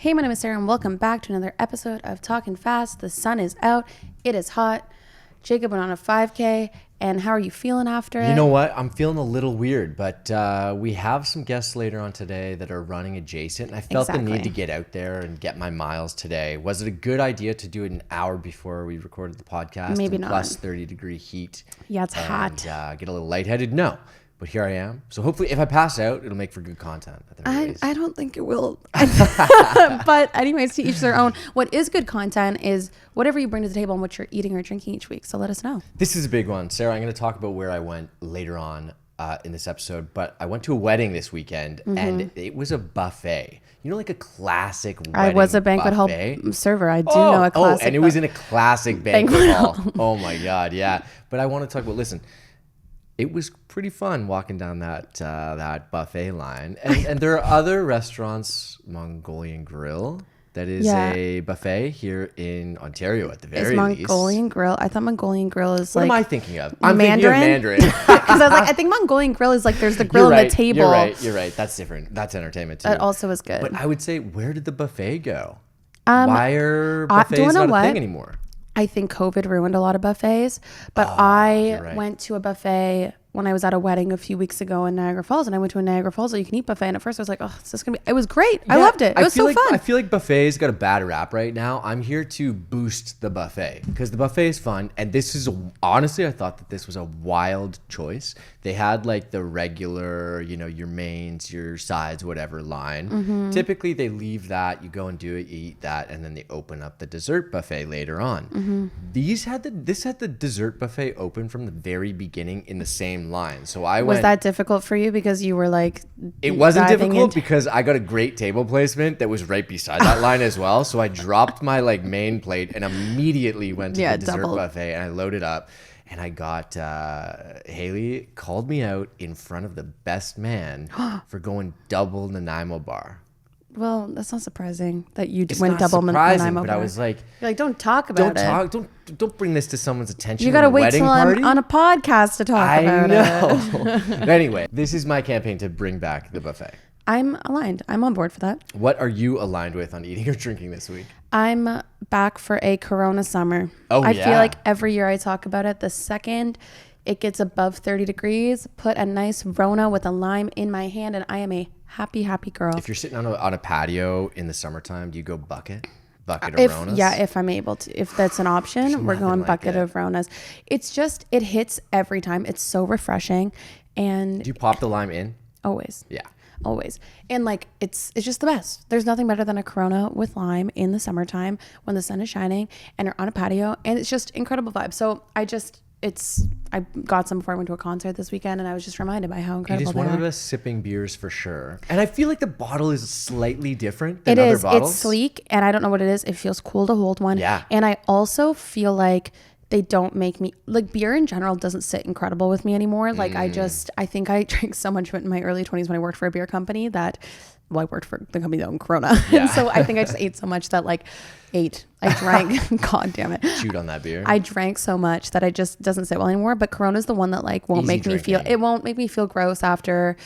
Hey, my name is Sarah and welcome back to another episode of Talking Fast. The sun is out. It is hot. Jacob went on a 5K. And how are you feeling after it? You know what? I'm feeling a little weird, but we have some guests later on today that are running adjacent. And I felt the need to get out there and get my miles today. Was it a good idea to do it an hour before we recorded the podcast? Maybe not. Plus 30-degree heat. Yeah, it's hot. Get a little lightheaded? No. But here I am. So hopefully if I pass out, it'll make for good content. I don't think it will. But anyways, to each their own. What is good content is whatever you bring to the table and what you're eating or drinking each week. So let us know. This is a big one. Sarah, I'm going to talk about where I went later on in this episode. But I went to a wedding this weekend and it was a buffet. You know, like a classic wedding I was a banquet buffet? hall server. I do know a classic. Oh, and it was in a classic banquet hall. Oh my God, yeah. But I want to talk about, listen, it was pretty fun walking down that buffet line. And there are other restaurants, Mongolian Grill, that is a buffet here in Ontario at the very least. Mongolian Grill? I thought Mongolian Grill is what like... am I thinking of? I'm thinking of Mandarin. Because I was like, I think Mongolian Grill is like there's the grill and the table. You're right. That's different. That's entertainment too. That also is good. But I would say, where did the buffet go? Why are buffets not a thing anymore? I think COVID ruined a lot of buffets, but I went to a buffet when I was at a wedding a few weeks ago in Niagara Falls, and I went to a Niagara Falls all-you-can-eat buffet, and at first I was like, oh, is this going to be... It was great. Yeah, I loved it. It was so fun. I feel like buffets got a bad rap right now. I'm here to boost the buffet because the buffet is fun, and this is... Honestly, I thought that this was a wild choice. They had like the regular, you know, your mains, your sides, whatever line. Mm-hmm. Typically, they leave that, you go and do it, you eat that, and then they open up the dessert buffet later on. Mm-hmm. This had the dessert buffet open from the very beginning in the same line. So was that difficult for you because you were like... It wasn't difficult because I got a great table placement that was right beside that line as well. So I dropped my like main plate and immediately went to the dessert buffet and I loaded up. And I got, Haley called me out in front of the best man for going double Nanaimo bar. Well, that's not surprising that you went double Nanaimo but bar. I was like... You're like, don't talk about it. Don't bring this to someone's attention. You got to wait till I'm on a podcast to talk about it. Anyway, this is my campaign to bring back the buffet. I'm aligned. I'm on board for that. What are you aligned with on eating or drinking this week? I'm back for a Corona summer. I feel like every year I talk about it. The second it gets above 30 degrees, put a nice Rona with a lime in my hand, and I am a happy girl. If you're sitting on a patio in the summertime, do you go bucket of Ronas? Yeah, if I'm able to. If that's an option, we're going bucket of Ronas. It's just, it hits every time. It's so refreshing. And do you pop the lime in? Always. Yeah. Always. And like, it's just the best. There's nothing better than a Corona with lime in the summertime when the sun is shining and you're on a patio, and it's just incredible vibe. So I got some before I went to a concert this weekend, and I was just reminded by how incredible they are. It is one of the best sipping beers for sure. And I feel like the bottle is slightly different than other bottles. It's sleek, and I don't know what it is. It feels cool to hold one. Yeah. And I also feel like they don't make me... Like, beer in general doesn't sit incredible with me anymore. Like, I think I drank so much of it in my early 20s when I worked for a beer company that... Well, I worked for the company that owned Corona. Yeah. And so I think I just ate so much that I drank, God damn it. Chewed on that beer. I drank so much that I just doesn't sit well anymore. But Corona's the one that won't make me feel gross after.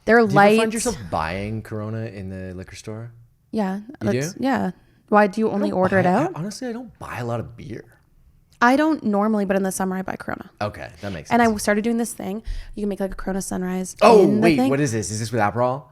They're light. Do you ever find yourself buying Corona in the liquor store? Yeah. You do? Yeah. Why do you only order it out? Honestly, I don't buy a lot of beer. I don't normally, but in the summer I buy Corona. Okay, that makes sense. And I started doing this thing. You can make like a Corona sunrise. Oh, wait, what is this? Is this with Aperol?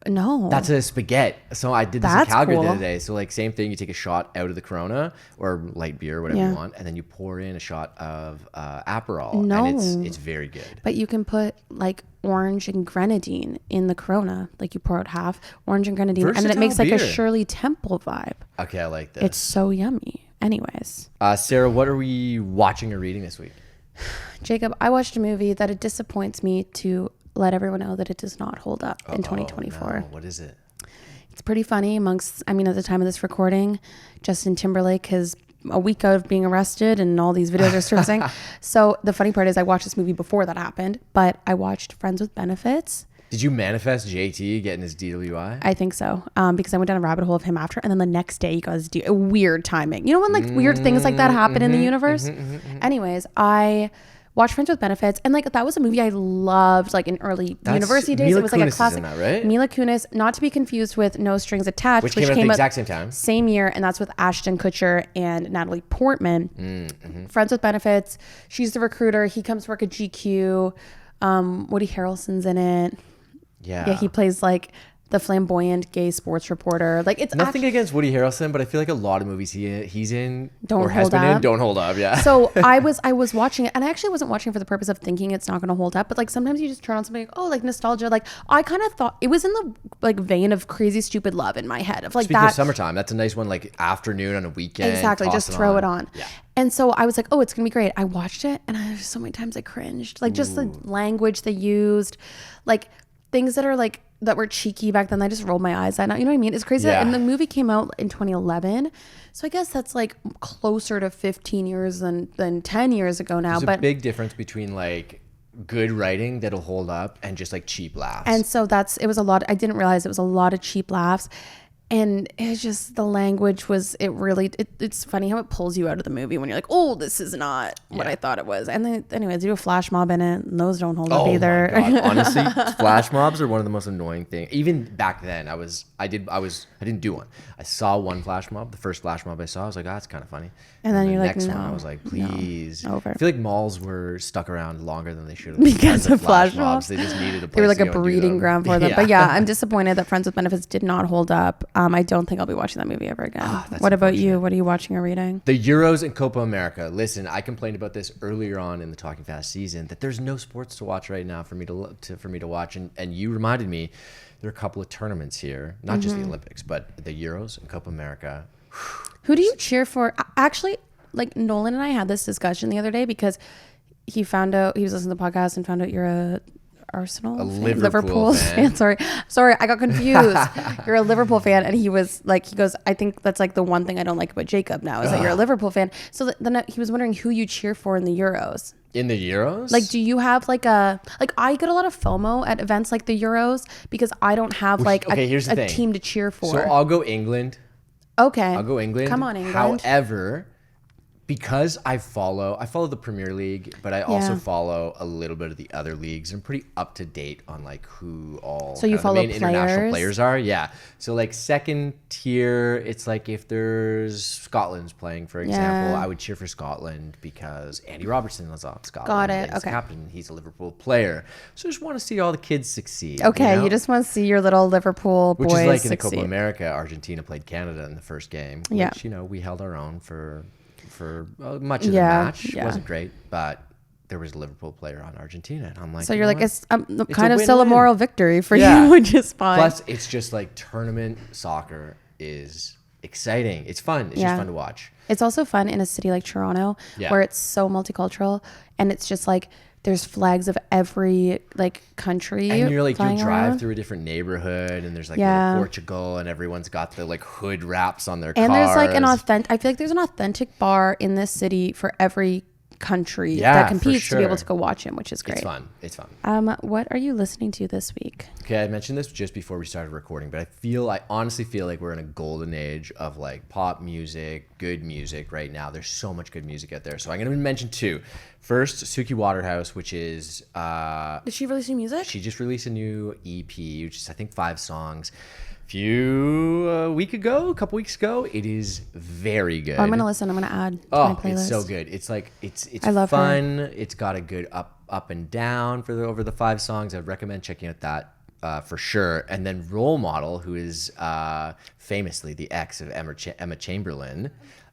No. That's a spaghetti. So I did this in Calgary the other day. So like same thing, you take a shot out of the Corona or light beer, whatever you want, and then you pour in a shot of Aperol. No. And it's very good. But you can put like orange and grenadine in the Corona. Like you pour out half orange and grenadine, and then it makes like a Shirley Temple vibe. Okay, I like this. It's so yummy. Anyways. Sarah, what are we watching or reading this week? Jacob, I watched a movie that it disappoints me to let everyone know that it does not hold up in 2024. No. What is it? It's pretty funny at the time of this recording, Justin Timberlake has a week out of being arrested and all these videos are surfacing. So the funny part is I watched this movie before that happened, but I watched Friends with Benefits. Did you manifest JT getting his DWI? I think so. Because I went down a rabbit hole of him after, and then the next day he got his weird timing. You know when weird things like that happen in the universe? Anyways, I watch Friends with Benefits. And like that was a movie I loved like in early university days. Mila It was like a Kunis is classic. in that, right? Mila Kunis, not to be confused with No Strings Attached, Which came out at the exact same time. Same year, and that's with Ashton Kutcher and Natalie Portman. Friends with Benefits. She's the recruiter. He comes to work at GQ. Woody Harrelson's in it. Yeah, he plays like the flamboyant gay sports reporter. Like it's nothing against Woody Harrelson, but I feel like a lot of movies he's in don't or has hold been up. in don't hold up. Yeah. So I was watching it, and I actually wasn't watching it for the purpose of thinking it's not going to hold up. But like sometimes you just turn on something like, oh, like nostalgia. Like I kind of thought it was in the like vein of Crazy Stupid Love in my head of like Speaking that of summertime, that's a nice one. Like afternoon on a weekend. Exactly, just throw it on. Yeah. And so I was like, oh, it's gonna be great. I watched it, and there's so many times I cringed. Like just the language they used, like things that are like that were cheeky back then. I just rolled my eyes at. You know what I mean? It's crazy. Yeah. And the movie came out in 2011, so I guess that's like closer to 15 years than 10 years ago now. There's a big difference between like good writing that'll hold up and just like cheap laughs. And so it was a lot. I didn't realize it was a lot of cheap laughs. And it's just the language was it's funny how it pulls you out of the movie when you're like, oh, this is not what I thought it was. And then anyway, they do a flash mob in it, and those don't hold up either. My God. Honestly, flash mobs are one of the most annoying things. Even back then, I didn't do one. I saw one flash mob. The first flash mob I saw, I was like, oh, that's kind of funny. And then the you're like, next no, one, I was like, please. no, over. I feel like malls were stuck around longer than they should have Because of flash mobs. They just needed a place They were like to a go and do breeding them. ground for them. Yeah. But yeah, I'm disappointed that Friends with Benefits did not hold up. I don't think I'll be watching that movie ever again. What about you? What are you watching or reading? The Euros and Copa America. Listen, I complained about this earlier on in the Talking Fast season that there's no sports to watch right now for me to watch, and you reminded me there are a couple of tournaments here, not just the Olympics, but the Euros and Copa America. Who do you cheer for? Actually, like Nolan and I had this discussion the other day because he found out he was listening to the podcast and found out you're a Arsenal fan? Liverpool fan. Sorry, I got confused. You're a Liverpool fan, and he goes, I think that's like the one thing I don't like about Jacob now is that you're a Liverpool fan. So then he was wondering who you cheer for in the Euros. In the Euros? Like, do you have like I get a lot of FOMO at events like the Euros because I don't have like a team to cheer for. So I'll go England. Okay. I'll go England. Come on, England. However, because I follow the Premier League, but I also follow a little bit of the other leagues. I'm pretty up to date on like who all so you follow the main international players are. Yeah. So like second tier, it's like if there's Scotland's playing, for example, I would cheer for Scotland because Andy Robertson was on Scotland. Got it. He's Okay. captain. He's a Liverpool player. So I just want to see all the kids succeed. Okay, you just want to see your little Liverpool boys Which is like in the succeed. Copa America, Argentina played Canada in the first game. Which, Yeah. we held our own for much of the match. It Yeah. wasn't great, but there was a Liverpool player on Argentina, and I'm like, So you're like, what? it's kind of win-win. still a moral victory for Yeah. you, which is fine. Plus, it's just like tournament soccer is exciting. It's fun. It's just fun to watch. It's also fun in a city like Toronto where it's so multicultural, and it's just like there's flags of every like country. And you're like, you flying drive around. through a different neighborhood, and there's like Yeah. little Portugal, and everyone's got the like hood wraps on their And cars. there's like I feel like there's an authentic bar in this city for every country Yeah, that for competes to be able sure. to go watch him, which is great. It's fun. What are you listening to this week? Okay, I mentioned this just before we started recording, but I honestly feel like we're in a golden age of like pop music, good music right now. There's so much good music out there. So I'm going to mention two. First, Suki Waterhouse, which is... Did she release new music? She just released a new EP, which is, I think, 5 songs. A couple weeks ago. It is very good. Oh, I'm going to listen. I'm going to add to my playlist. It's so good. It's like, it's I love fun. her. It's got a good up and down over the 5 songs. I'd recommend checking out that for sure. And then Role Model, who is famously the ex of Emma Chamberlain.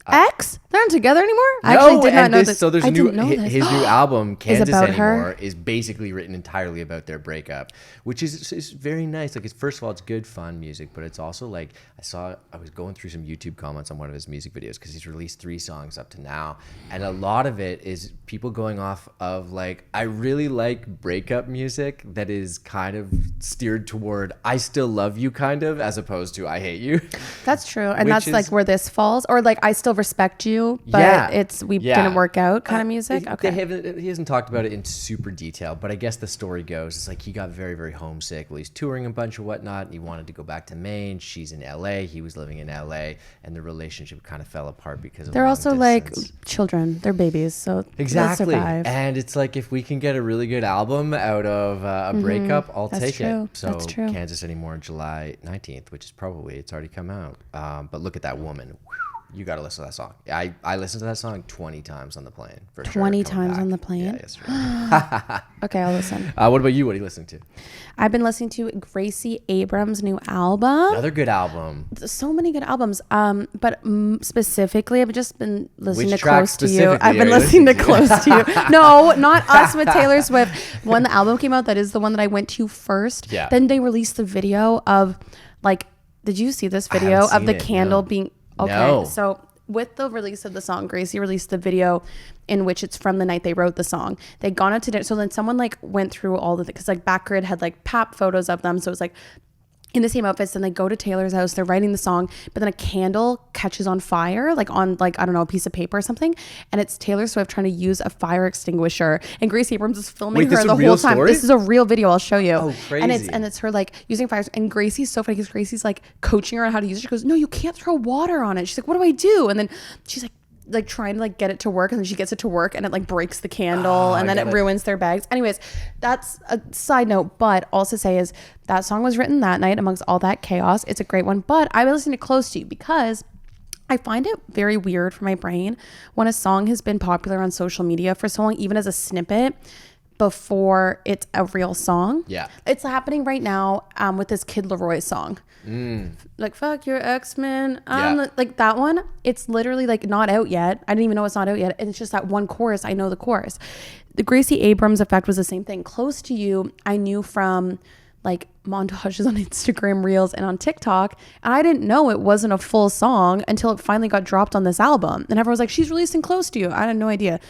Ex? They're not together anymore? I actually did not know this. So there's I didn't know his this. new album, Kansas about Anymore, her? is basically written entirely about their breakup, which is very nice. Like, first of all, it's good, fun music, but it's also like, I was going through some YouTube comments on one of his music videos because he's released 3 songs up to now, and a lot of it is people going off of like, I really like breakup music that is kind of steered toward I still love you kind of, as opposed to I hate you. That's true. And Which that's is- like where this falls. Or like I still respect you, but we didn't work out kind of music. Okay. He hasn't talked about it in super detail, but I guess the story goes, it's like he got very, very homesick while he's touring a bunch of whatnot, and he wanted to go back to Maine. She's in LA. He was living in LA, and the relationship kind of fell apart because of they're also distance. like children. They're babies, so exactly. they'll survive. And it's like, if we can get a really good album out of a breakup, I'll take it. So That's true. Kansas Anymore, July 19th, which is probably, it's already come out. But Look at That Woman. You got to listen to that song. I listened to that song 20 times on the plane. 20 times on the plane? Yeah, yesterday. Okay, I'll listen. What about you? What are you listening to? I've been listening to Gracie Abrams' new album. Another good album. So many good albums. But specifically, I've just been listening Which to Close to You. I've been listening to Close to You. No, not Us with Taylor Swift. When the album came out, that is the one that I went to first. Yeah. Then they released the video of, like, did you see this video of the candle being... Okay, No. So with the release of the song, Gracie released the video in which it's from the night they wrote the song. They'd gone out to dinner. So then someone like went through all the, because like Backgrid had like pap photos of them. So it was like in the same outfits. Then they go to Taylor's house, they're writing the song, but then a candle catches on fire, like on like, I don't know, a piece of paper or something. And it's Taylor Swift trying to use a fire extinguisher. And Gracie Abrams is filming her the whole time. This is a real video. I'll show you. Oh, crazy. And it's her like using fires. And Gracie's so funny because Gracie's like coaching her on how to use it. She goes, no, you can't throw water on it. She's like, what do I do? And then she's like trying to like get it to work, and then she gets it to work and it like breaks the candle and then it ruins their bags. Anyways, that's a side note, but also say is that song was written that night amongst all that chaos. It's a great one, but I've been listening to Close to You because I find it very weird for my brain when a song has been popular on social media for so long, even as a snippet, before it's a real song. Yeah. It's happening right now with this Kid Laroi song. Like, fuck your X-Men. Like that one, it's literally like not out yet. I didn't even know it's not out yet. And it's just that one chorus. I know the chorus. The Gracie Abrams effect was the same thing. Close to You, I knew from like montages on Instagram Reels and on TikTok. And I didn't know it wasn't a full song until it finally got dropped on this album. And everyone was like, she's releasing Close to You. I had no idea.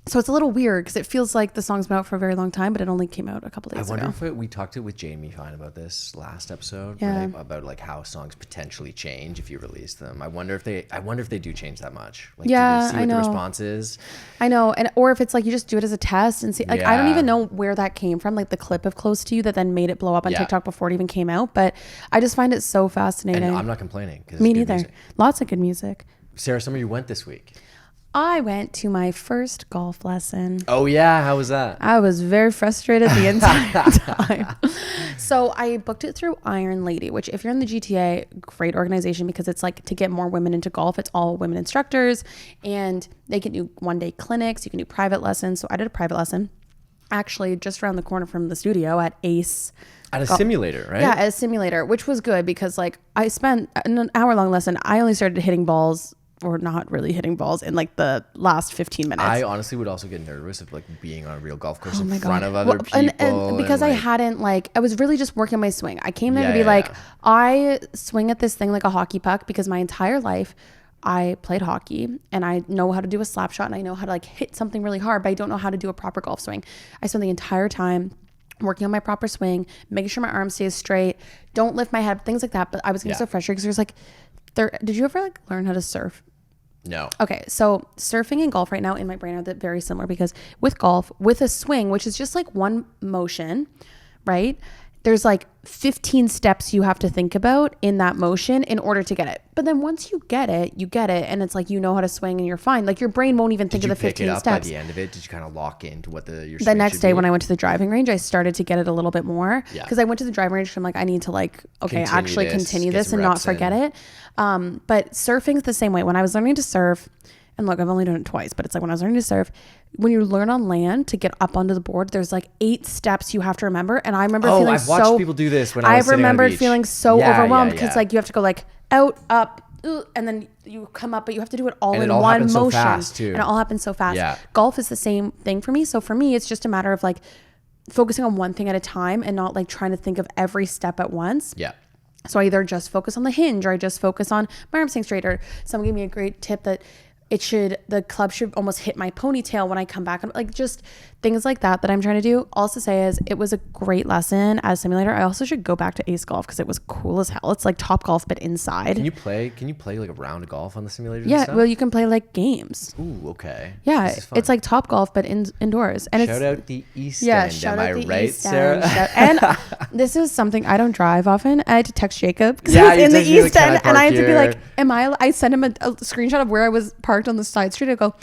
So it's a little weird because it feels like the song's been out for a very long time, but it only came out a couple days ago. I wonder if we talked with Jamie Fine about this last episode, yeah. Right? About like how songs potentially change if you release them. I wonder if they do change that much. Like, yeah, do we see I what know. the response is? I know, and or if it's like you just do it as a test and see. Like I don't even know where that came from, like the clip of Close to You that then made it blow up on TikTok before it even came out. But I just find it so fascinating. And I'm not complaining. Me neither. Lots of good music. Sarah, somewhere you went this week. I went to my first golf lesson. Oh yeah, how was that? I was very frustrated the entire time. So I booked it through Iron Lady, which if you're in the GTA, great organization because it's like to get more women into golf. It's all women instructors and they can do one-day clinics. You can do private lessons. So I did a private lesson actually just around the corner from the studio at Ace. At a simulator, right? Yeah, at a simulator, which was good because like I spent an hour-long lesson. I only started hitting balls or not really hitting balls in like the last 15 minutes. I honestly would also get nervous of like being on a real golf course in front of other people. And because I hadn't like, I was really just working my swing. I came there to be like, I swing at this thing like a hockey puck because my entire life I played hockey and I know how to do a slap shot and I know how to like hit something really hard, but I don't know how to do a proper golf swing. I spent the entire time working on my proper swing, making sure my arm stays straight, don't lift my head, things like that. But I was getting so frustrated because there's like, did you ever like learn how to surf? No. Okay, so surfing and golf right now in my brain are very similar because with golf, with a swing, which is just like one motion, right? There's like 15 steps you have to think about in that motion in order to get it. But then once you get it, and it's like you know how to swing and you're fine. Like your brain won't even think of the 15 steps. Did you pick it up by the end of it? Did you kind of lock into what your The next day when I went to the driving range, I started to get it a little bit more. Yeah. Because I went to the driving range and I'm like, I need to like, continue this and not forget it. But surfing's the same way. When I was learning to surf, and look, I've only done it twice, but it's like when I was learning to surf, when you learn on land to get up onto the board, there's like 8 steps you have to remember. And I remember feeling I've watched people do this when I was I remembered feeling so overwhelmed because like you have to go like out, up, and then you come up, but you have to do it all in one motion. So fast too. And it all happens so fast. Yeah. Golf is the same thing for me. So for me, it's just a matter of like focusing on one thing at a time and not like trying to think of every step at once. Yeah. So I either just focus on the hinge or I just focus on my arm staying straight, or someone gave me a great tip that the club should almost hit my ponytail when I come back. Like just things like that I'm trying to do. All to say is it was a great lesson as a simulator. I also should go back to Ace Golf because it was cool as hell. It's like Top Golf but inside. Can you play like a round of golf on the simulator? Yeah, well, you can play like games. Ooh, okay. Yeah, it's like Top Golf but indoors. And shout out the East End. Shout Am out I the right, East Sarah? End. And this is something I don't drive often. I had to text Jacob because Yeah, he was in the you texted me, like, East "Can I End, and I park had to be like, here?" "Am I?" I sent him a screenshot of where I was parked on the side street. I go,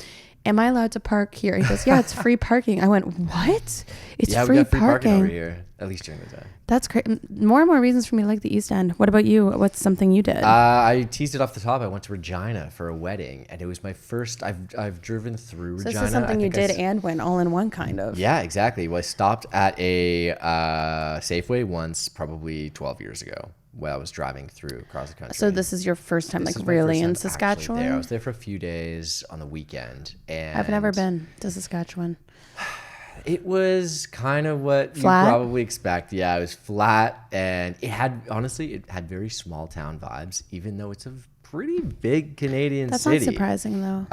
"Am I allowed to park here?" He goes, "Yeah, it's free parking." I went, "What? It's Yeah, free we got free parking over parking." here, at least during the day. That's great. More and more reasons for me to like the East End. What about you? What's something you did? I teased it off the top. I went to Regina for a wedding, and it was my first. I've driven through So Regina. this is something you did and went all in one, kind of. Yeah, exactly. Well, I stopped at a Safeway once, probably 12 years ago, while I was driving through across the country. So this is your first time, This like is my really first in time actually Saskatchewan? there. I was there for a few days on the weekend, and I've never been to Saskatchewan. It was kind of what Flat? you probably expect. Yeah, it was flat, and it had very small town vibes, even though it's a pretty big Canadian That's city. not surprising though.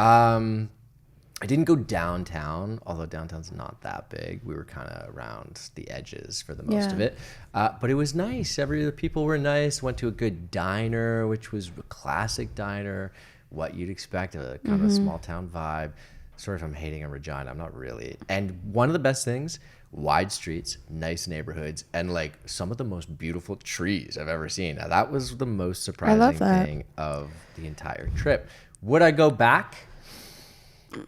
I didn't go downtown, although downtown's not that big. We were kind of around the edges for the most of it. But it was nice. The people were nice. Went to a good diner, which was a classic diner, what you'd expect, a kind of a small town vibe. Sorry if I'm hating on Regina. I'm not really. And one of the best things, wide streets, nice neighborhoods, and like some of the most beautiful trees I've ever seen. Now, that was the most surprising thing of the entire trip. Would I go back?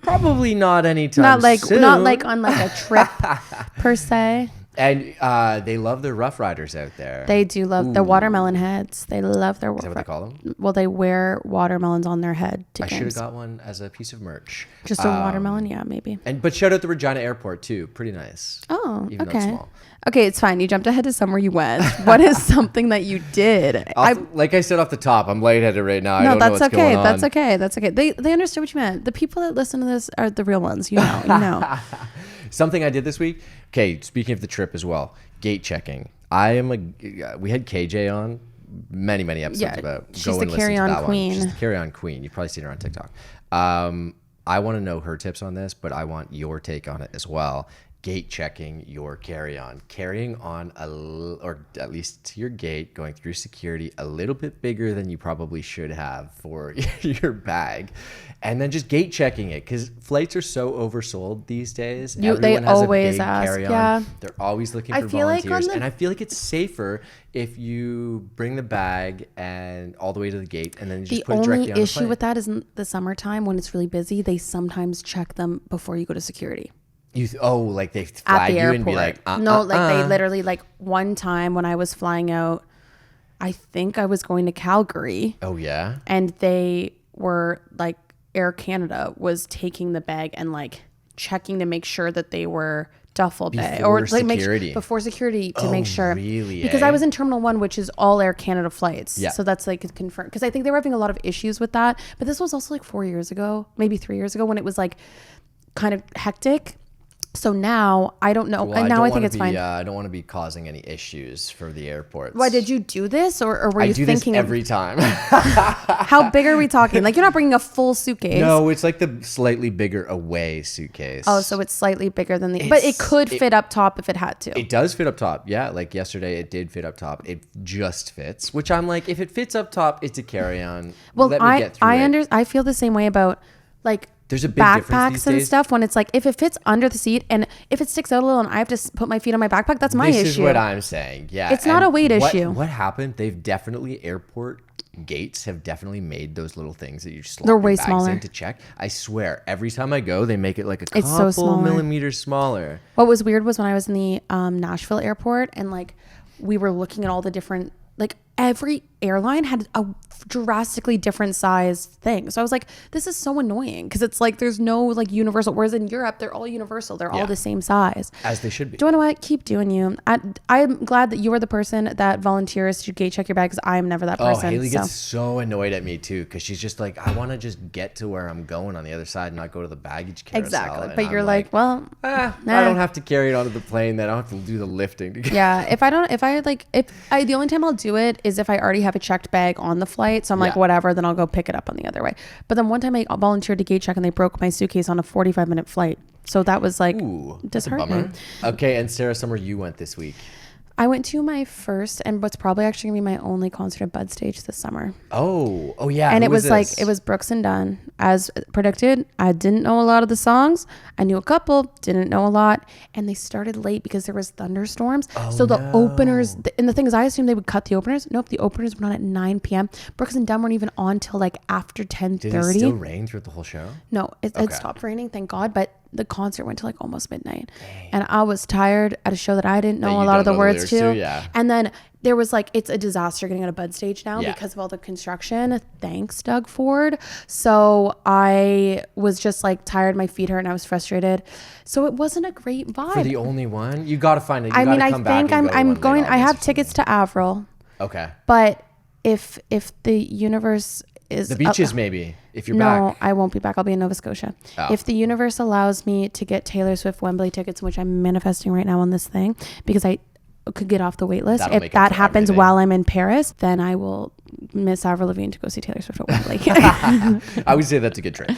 Probably not anytime soon. Not like on like a trip per se. And they love their Rough Riders out there. They do love their watermelon heads. They love their. Is that what they call them? Well, they wear watermelons on their head to I games. should have got one as a piece of merch. Just a watermelon, yeah, maybe. But shout out the Regina Airport too. Pretty nice. Oh, even though it's okay. small. Okay, it's fine. You jumped ahead to somewhere you went. What is something that you did? Like I said off the top, I'm lightheaded right now. I No, don't know that's what's okay. going on. That's okay. That's okay. They understood what you meant. The people that listen to this are the real ones. You know. You know. Something I did this week. Okay, speaking of the trip as well, gate checking. We had KJ on many episodes about. She's the carry-on queen. She's the carry-on queen. You've probably seen her on TikTok. I want to know her tips on this, but I want your take on it as well. Gate checking your carry-on, carrying on or at least to your gate, going through security a little bit bigger than you probably should have for your bag, and then just gate checking it because flights are so oversold these days. They always ask, carry-on. yeah. They're always looking for feel like volunteers, and I feel like it's safer if you bring the bag and all the way to the gate, and then you just put it directly on the plane. The only issue with that is in the summertime when it's really busy, they sometimes check them before you go to security. Like they At flag the you airport. and be like, No, like they literally, like one time when I was flying out, I think I was going to Calgary. Oh yeah. And they were like, Air Canada was taking the bag and like checking to make sure that they were duffel bag Before security. before security to make sure. Really? Because I was in Terminal 1, which is all Air Canada flights. Yeah. So that's like confirmed. Because I think they were having a lot of issues with that. But this was also like 4 years ago, maybe 3 years ago when it was like kind of hectic. So now I don't know. Well, and now I think it's fine. I don't want to be causing any issues for the airports. Why did you do this, or were you do thinking this every time? how big are we talking? Like you're not bringing a full suitcase. No, it's like the slightly bigger away suitcase. Oh, so it's slightly bigger than but it could fit up top if it had to. It does fit up top. Yeah, like yesterday it did fit up top. It just fits, which I'm like, if it fits up top, it's a carry-on. Well, Let me get through it. I feel the same way about like There's a big difference backpacks these and days. stuff when it's like if it fits under the seat and if it sticks out a little and I have to put my feet on my backpack, that's my issue. This is what I'm saying. Yeah, It's not a weight issue. What happened? Airport gates have definitely made those little things that you just slot They're your way bags smaller. in to check. I swear, every time I go, they make it like a It's so couple smaller. millimeters smaller. What was weird was when I was in the Nashville airport and like we were looking at all the different, like every airline had a drastically different size thing. So I was like, this is so annoying because it's like there's no like universal. Whereas in Europe, they're all universal. They're all the same size. As they should be. Do you know what? Keep doing you. I'm glad that you are the person that volunteers to gate check your bag because I'm never that person. Oh, Haley gets so annoyed at me too because she's just like, I want to just get to where I'm going on the other side and not go to the baggage carousel. Exactly. And But I'm you're like, well, I don't have to carry it onto the plane. Then I don't have to do the lifting. yeah. The only time I'll do it is if I already have have a checked bag on the flight. So I'm like, whatever, then I'll go pick it up on the other way. But then one time I volunteered to gate check and they broke my suitcase on a 45-minute flight. So that was like disheartening. Okay, and Sarah, somewhere you went this week? I went to my first and what's probably actually gonna be my only concert at Bud Stage this summer. Oh yeah. And it was like, it was Brooks and Dunn. As predicted, I didn't know a lot of the songs. I knew a couple, didn't know a lot. And they started late because there was thunderstorms. So the openers, and the thing is, I assumed they would cut the openers. Nope, the openers went on at 9 p.m. Brooks and Dunn weren't even on till like after 10:30. Did it still rain throughout the whole show? No, it stopped raining, thank God. But the concert went to like almost midnight. And I was tired at a show that I didn't know a lot of the words to. Yeah. And then there was like, it's a disaster getting out of Bud Stage now because of all the construction. Thanks, Doug Ford. So I was just like tired, my feet hurt, and I was frustrated. So it wasn't a great vibe. For the only one? You got to find it. I mean, I think I'm going, I have tickets to Avril. Okay. But if the universe is... The beaches maybe, if you're back. No, I won't be back. I'll be in Nova Scotia. Oh. If the universe allows me to get Taylor Swift Wembley tickets, which I'm manifesting right now on this thing, because I could get off the wait list. If that happens while I'm in Paris, then I will miss Avril Lavigne to go see Taylor Swift at Wembley. I would say that's a good trade.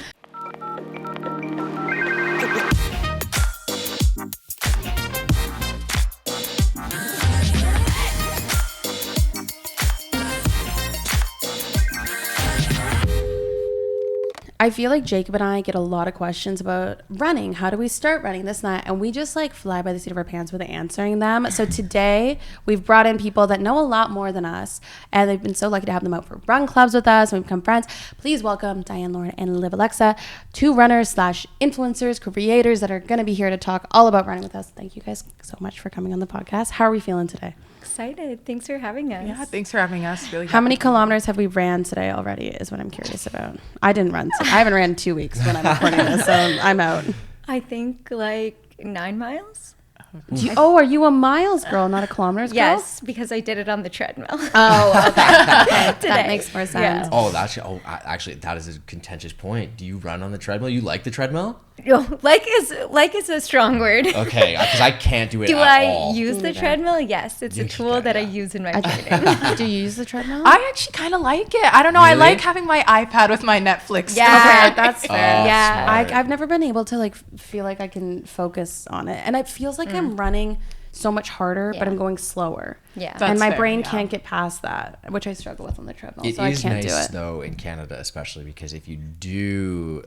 I feel like Jacob and I get a lot of questions about running. How do we start running, this and that? And we just like fly by the seat of our pants with answering them. So today we've brought in people that know a lot more than us. And they've been so lucky to have them out for run clubs with us. And we've become friends. Please welcome Diane, Lauren, and Liv Alexa, two runners / influencers, creators that are going to be here to talk all about running with us. Thank you guys so much for coming on the podcast. How are we feeling today? Excited. Thanks for having us. Yeah, thanks for having us. Really. How many kilometers have we ran today already is what I'm curious about. I didn't run. I haven't ran in 2 weeks when I'm recording this, so I'm out. I think like 9 miles. Are you a miles girl, not a kilometers girl? Yes, because I did it on the treadmill. Oh, okay. That makes more sense. Yeah. Oh, actually, that is a contentious point. Do you run on the treadmill? You like the treadmill? Like is a strong word. Okay, because I can't do it Do at I all. use the treadmill? Yes, it's a tool that I use in my training. Do you use the treadmill? I actually kind of like it. I don't know. Really? I like having my iPad with my Netflix. Yeah, okay, that's fair. Yeah, I've never been able to like feel like I can focus on it, and it feels like I'm running so much harder, but I'm going slower. Yeah, and my brain can't get past that, which I struggle with on the treadmill. So I can't do it. It is nice though in Canada, especially because if you do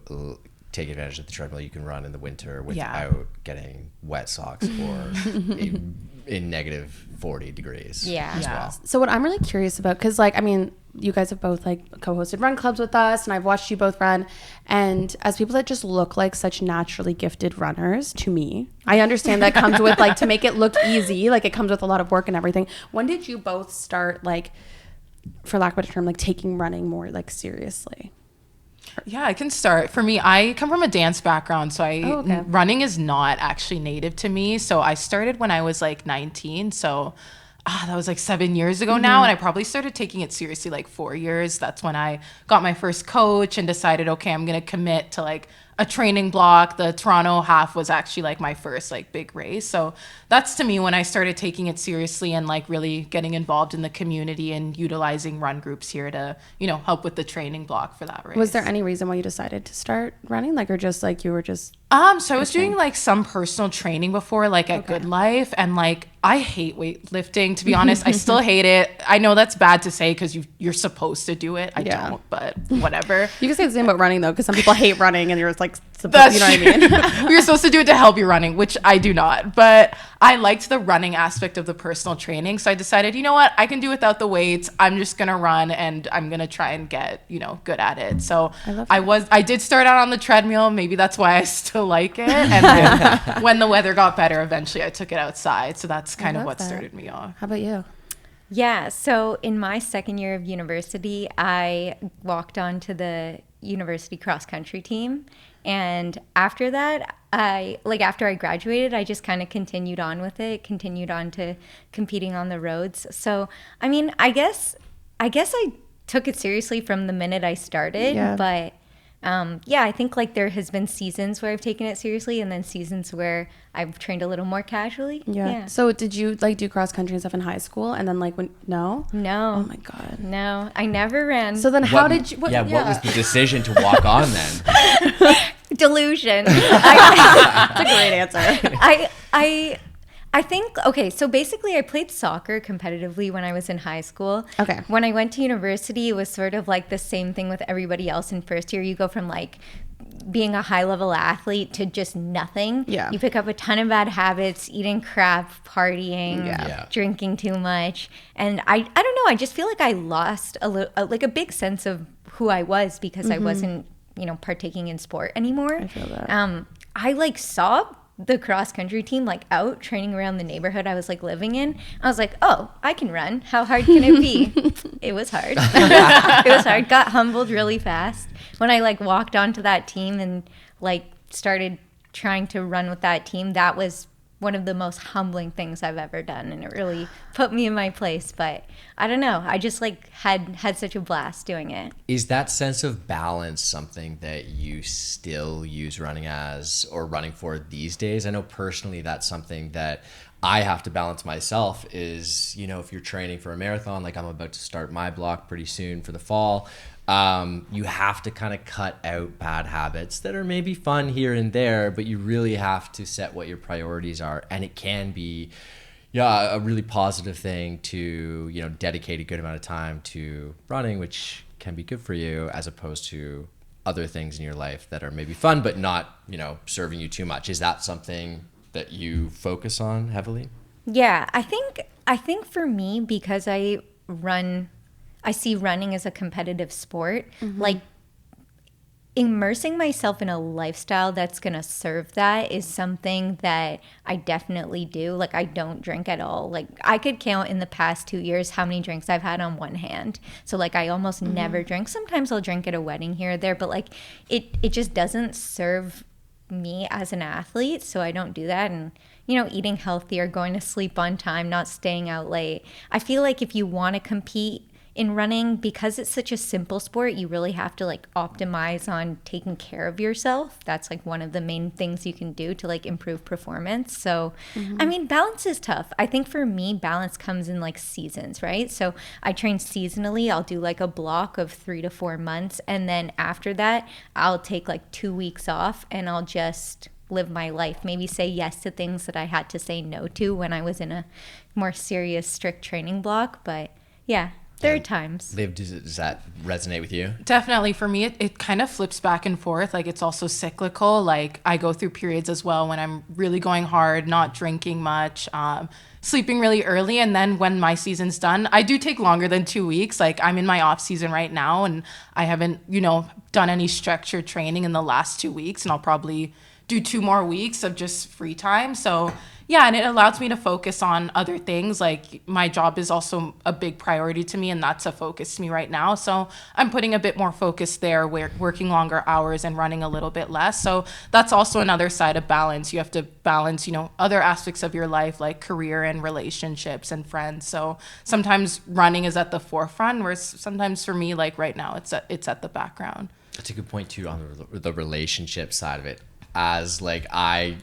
take advantage of the treadmill, you can run in the winter without getting wet socks or in negative 40 degrees as well. So what I'm really curious about, because like, I mean, you guys have both like co-hosted run clubs with us and I've watched you both run, and as people that just look like such naturally gifted runners to me, I understand that comes with like, to make it look easy, like it comes with a lot of work and everything. When did you both start, like, for lack of a better term, like taking running more like seriously? Yeah, I can start. For me, I come from a dance background, so running is not actually native to me. So I started when I was like 19. So that was like 7 years ago now. And I probably started taking it seriously like 4 years. That's when I got my first coach and decided, okay, I'm going to commit to like a training block. The Toronto half was actually like my first like big race. So that's to me when I started taking it seriously and like really getting involved in the community and utilizing run groups here to, help with the training block for that race. Was there any reason why you decided to start running? Like, or just like you were just... So I was doing like some personal training before, like at Good Life, and like I hate weightlifting, to be honest. I still hate it. I know that's bad to say because you're supposed to do it. I don't, but whatever. You can say the same about running though, because some people hate running and you're just like, you know what I mean? You're supposed to do it to help you running, which I do not. But I liked the running aspect of the personal training, so I decided, you know what, I can do without the weights. I'm just gonna run and I'm gonna try and get good at it. So I did start out on the treadmill. Maybe that's why I still like it. And then when the weather got better, eventually I took it outside. So that's kind of what started me off. How about you? Yeah, so in my second year of university, I walked onto the university cross country team. And after that, after I graduated, I just kind of continued on with it, continued on to competing on the roads. So, I mean, I guess I took it seriously from the minute I started, but yeah, I think like there has been seasons where I've taken it seriously and then seasons where I've trained a little more casually. Yeah. So did you like do cross country and stuff in high school? And then like no? No. Oh my God. No, I never ran. So then how did you? What was the decision to walk on then? Delusion. That's a great answer. I think, okay, so basically I played soccer competitively when I was in high school. Okay. When I went to university, it was sort of like the same thing with everybody else in first year. You go from like being a high level athlete to just nothing. Yeah. You pick up a ton of bad habits, eating crap, partying, drinking too much. And I don't know, I just feel like I lost a big sense of who I was because I wasn't, partaking in sport anymore. I feel that. I like saw the cross country team like out training around the neighborhood I was like living in. I was like, oh, I can run. How hard can it be? It was hard. It was hard. Got humbled really fast. When I like walked onto that team and like started trying to run with that team, that was one of the most humbling things I've ever done. And it really put me in my place. But I don't know. I just like had such a blast doing it. Is that sense of balance something that you still use running as or running for these days? I know personally that's something that I have to balance myself is, if you're training for a marathon, like I'm about to start my block pretty soon for the fall, you have to kind of cut out bad habits that are maybe fun here and there, but you really have to set what your priorities are. And it can be a really positive thing to, dedicate a good amount of time to running, which can be good for you as opposed to other things in your life that are maybe fun, but not, serving you too much. Is that something that you focus on heavily? Yeah, I think for me, because I see running as a competitive sport, like immersing myself in a lifestyle that's going to serve that is something that I definitely do. Like I don't drink at all. Like I could count in the past 2 years how many drinks I've had on one hand. So like I almost never drink. Sometimes I'll drink at a wedding here or there, but like it just doesn't serve me as an athlete. So I don't do that. And eating healthier, going to sleep on time, not staying out late. I feel like if you want to compete in running, because it's such a simple sport, you really have to like optimize on taking care of yourself. That's like one of the main things you can do to like improve performance. So, I mean, balance is tough. I think for me, balance comes in like seasons, right? So I train seasonally. I'll do like a block of 3 to 4 months. And then after that, I'll take like 2 weeks off and I'll just live my life. Maybe say yes to things that I had to say no to when I was in a more serious, strict training block. But yeah. There are times. Liv, does that resonate with you? Definitely. For me, it kind of flips back and forth. Like it's also cyclical. Like I go through periods as well when I'm really going hard, not drinking much, sleeping really early. And then when my season's done, I do take longer than 2 weeks. Like I'm in my off season right now and I haven't, done any structured training in the last 2 weeks. And I'll probably do 2 more weeks of just free time. So yeah, and it allows me to focus on other things. Like my job is also a big priority to me and that's a focus to me right now. So I'm putting a bit more focus there, working longer hours and running a little bit less. So that's also another side of balance. You have to balance, other aspects of your life like career and relationships and friends. So sometimes running is at the forefront, whereas sometimes for me, like right now, it's at the background. That's a good point too on the relationship side of it. As like I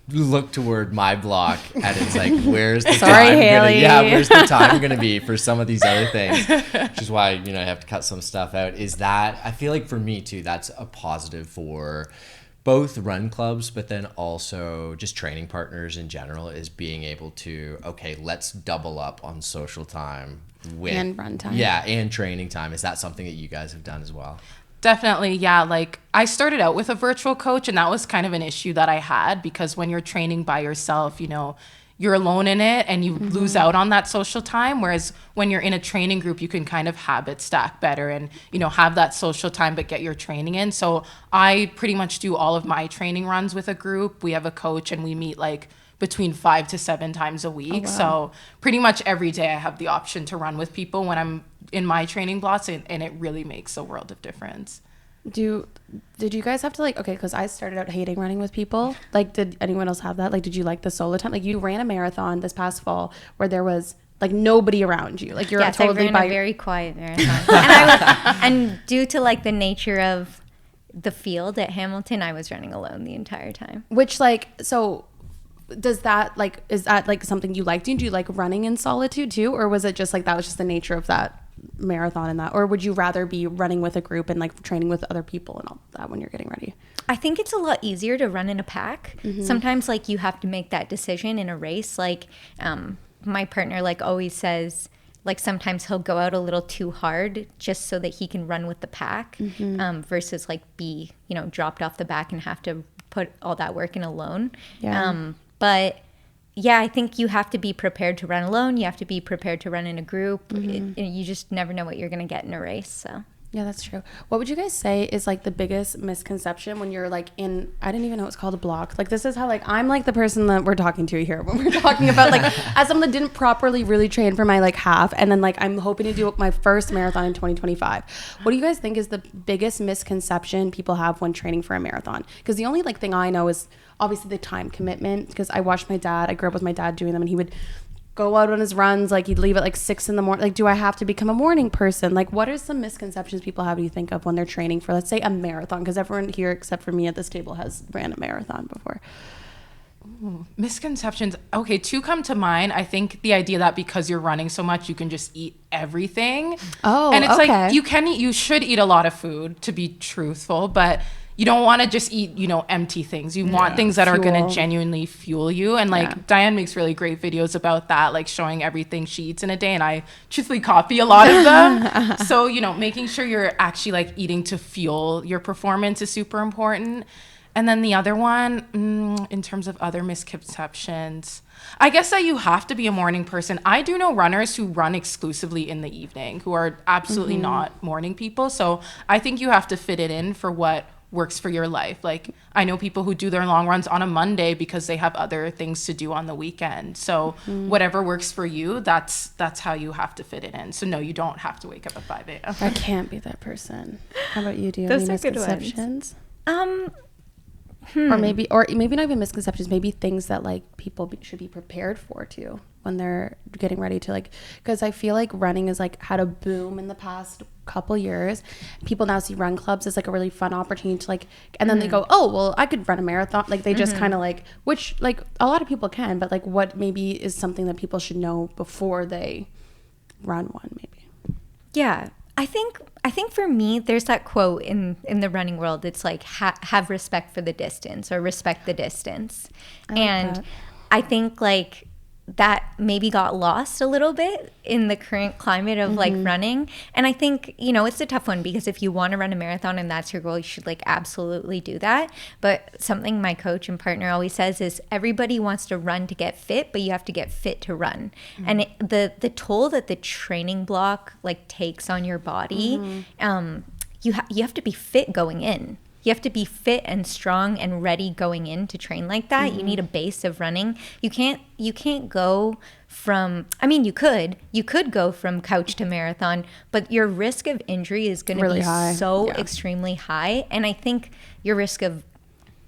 look toward my block and it's like, where's the where's the time gonna be for some of these other things, which is why I have to cut some stuff out. Is that I feel like for me too, that's a positive for both run clubs, but then also just training partners in general, is being able to, okay, let's double up on social time and run time. Yeah, and training time. Is that something that you guys have done as well? Definitely, yeah. Like I started out with a virtual coach and that was kind of an issue that I had because when you're training by yourself, you're alone in it and you lose out on that social time. Whereas when you're in a training group, you can kind of habit stack better and, have that social time, but get your training in. So I pretty much do all of my training runs with a group. We have a coach and we meet like between 5 to 7 times a week. Oh, wow. So pretty much every day I have the option to run with people when I'm in my training blocks and it really makes a world of difference. Did you guys have to okay, because I started out hating running with people. Like, did anyone else have that? Like, did you like the solo time? Like, you ran a marathon this past fall where there was like nobody around you. Like, you're totally I ran a very quiet marathon. And due to like the nature of the field at Hamilton, I was running alone the entire time. Which like, so does that like, is that like something you like? Do you like running in solitude too? Or was it just like, that was just the nature of that marathon and that, or would you rather be running with a group and like training with other people and all that when you're getting ready? I think it's a lot easier to run in a pack. Sometimes like you have to make that decision in a race. Like my partner like always says, like sometimes he'll go out a little too hard just so that he can run with the pack versus like be, you know, dropped off the back and have to put all that work in alone. But yeah, I think you have to be prepared to run alone. You have to be prepared to run in a group. You just never know what you're going to get in a race. So yeah, that's true. What would you guys say is like the biggest misconception when you're like in, I didn't even know it's called a block. Like this is how like, I'm like the person that we're talking to here when we're talking about like, as someone that didn't properly really train for my like half. And then like, I'm hoping to do my first marathon in 2025. What do you guys think is the biggest misconception people have when training for a marathon? Because the only like thing I know is obviously the time commitment, because I watched my dad, I grew up with my dad doing them, and he would go out on his runs, like he'd leave at like 6 a.m. Like, do I have to become a morning person? Like, what are some misconceptions people have, you think of when they're training for, let's say, a marathon? Because everyone here except for me at this table has ran a marathon before. Misconceptions. Okay, 2 come to mind. I think the idea that because you're running so much, you can just eat everything. Oh, and it's okay. like you should eat a lot of food, to be truthful, but you don't want to just eat, you know, empty things. You want things that are going to genuinely fuel you. And like Diane makes really great videos about that, like showing everything she eats in a day. And I truthfully copy a lot of them. So, you know, making sure you're actually like eating to fuel your performance is super important. And then the other one, in terms of other misconceptions, I guess that you have to be a morning person. I do know runners who run exclusively in the evening, who are absolutely not morning people. So I think you have to fit it in for what works for your life. Like I know people who do their long runs on a Monday because they have other things to do on the weekend. So whatever works for you, that's how you have to fit it in. So no, you don't have to wake up at 5 a.m. I can't be that person. How about you? Do you have any misconceptions? Or maybe not even misconceptions, maybe things that like people should be prepared for too when they're getting ready to, like, because I feel like running has like had a boom in the past couple years. People now see run clubs as like a really fun opportunity to like, and then they go, oh well, I could run a marathon. Like they just kind of like, which like a lot of people can, but like what maybe is something that people should know before they run one maybe. Yeah, I think for me, there's that quote in the running world. It's like, have respect for the distance, or respect the distance. I think like that maybe got lost a little bit in the current climate of like running. And I think, you know, it's a tough one, because if you want to run a marathon and that's your goal, you should like absolutely do that. But something my coach and partner always says is everybody wants to run to get fit, but you have to get fit to run. And the toll that the training block like takes on your body, you have to be fit going in. You have to be fit and strong and ready going in to train like that. You need a base of running. You can't go from, I mean, you could go from couch to marathon, but your risk of injury is going to really be high. Extremely high. And I think your risk of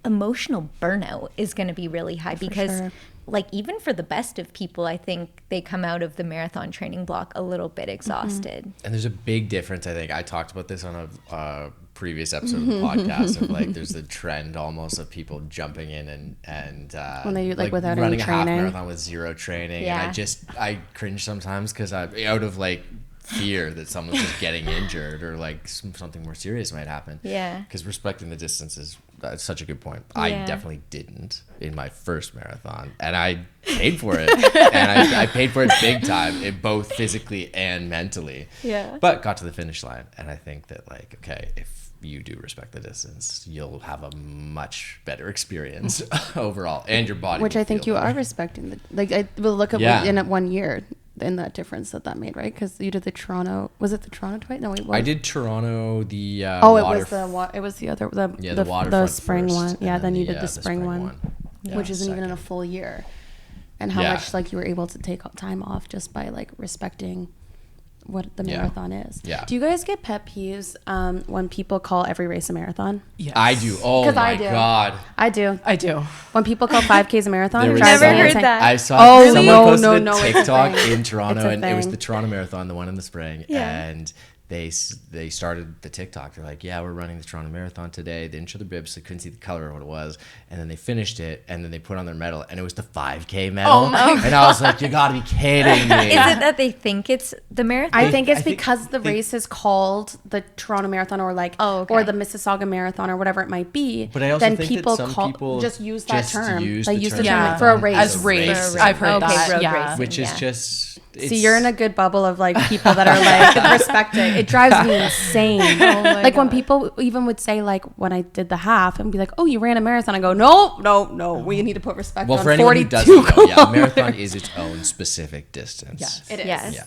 emotional burnout is going to be really high, because like even for the best of people, I think they come out of the marathon training block a little bit exhausted. And there's a big difference. I think I talked about this on a previous episode of the podcast of like there's a trend almost of people jumping in and when they like without running any a half training. marathon with zero training. And I cringe sometimes because I'm out of like fear that someone's just getting injured or like something more serious might happen. Because respecting the distance is such a good point. I definitely didn't in my first marathon, and I paid for it. And I paid for it big time, both physically and mentally. But got to the finish line, and I think that like, okay, if you do respect the distance, you'll have a much better experience overall, and your body. Which I think you are respecting the, like, I will look at in at 1 year in that difference that made, right? Because you did the Toronto, was it the Toronto twice? No, wait, what? I did Toronto, the it was the other, the spring first, one. Yeah, then you did the spring spring one, which isn't even in a full year. And how much like you were able to take time off just by like respecting what the marathon is. Do you guys get pet peeves when people call every race a marathon? Yes. I do. Oh my God. I do. When people call 5Ks a marathon, I've never heard that. I saw someone posted a it's a TikTok thing. in Toronto, It's a and it was thing. the Toronto Marathon, the one in the spring, and they started the TikTok. They're like, yeah, we're running the Toronto Marathon today. They didn't show the bibs, so they couldn't see the color or what it was. And then they finished it, and then they put on their medal, and it was the 5K medal. Oh my and I was like, you gotta be kidding me. Is it that they think it's the marathon? I think it's because the race is called the Toronto Marathon or like or the Mississauga Marathon or whatever it might be. But I also then think people that some people just use that term. use They the use term the term Yeah. for a race. As race. I've heard Okay, that. road Yeah. racing. which is just... See, you're in a good bubble of like people that are like respect it. It drives me insane. Like when people even would say like when I did the half and be like, "Oh, you ran a marathon." I go, "No. We need to put respect Well, on for anyone who 42 doesn't know, yeah, a kilometers." marathon is its own specific distance. Yes. It is. Yes. Yeah.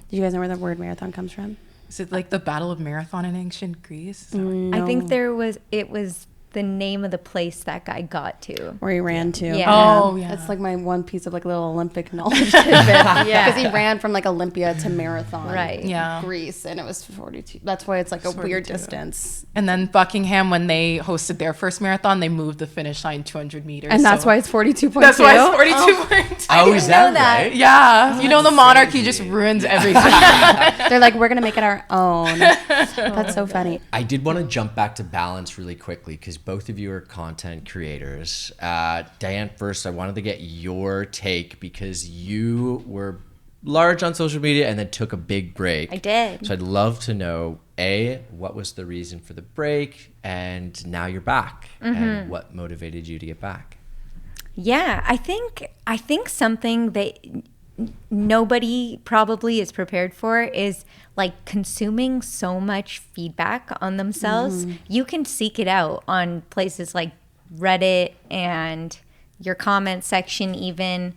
Do you guys know where the word marathon comes from? Is it like the Battle of Marathon in ancient Greece? I think it was the name of the place that guy got to. Where he ran to. Yeah. Oh, yeah. That's like my one piece of like little Olympic knowledge tidbit. Because he ran from like Olympia to Marathon. Right. Yeah. Greece, and it was 42. That's why it's like a weird distance. And then Buckingham, when they hosted their first marathon, they moved the finish line 200 meters. And that's so- why it's 42.2. That's why it's 42. Oh, is that know that. right? Yeah. You know, the monarchy just ruins everything. They're like, we're going to make it our own. That's so funny. I did want to jump back to balance really quickly because both of you are content creators. Diane, first, I wanted to get your take because you were large on social media and then took a big break. I did. So I'd love to know, A, what was the reason for the break? And now you're back. And what motivated you to get back? Yeah, I think something that nobody probably is prepared for is like consuming so much feedback on themselves. You can seek it out on places like Reddit and your comment section even.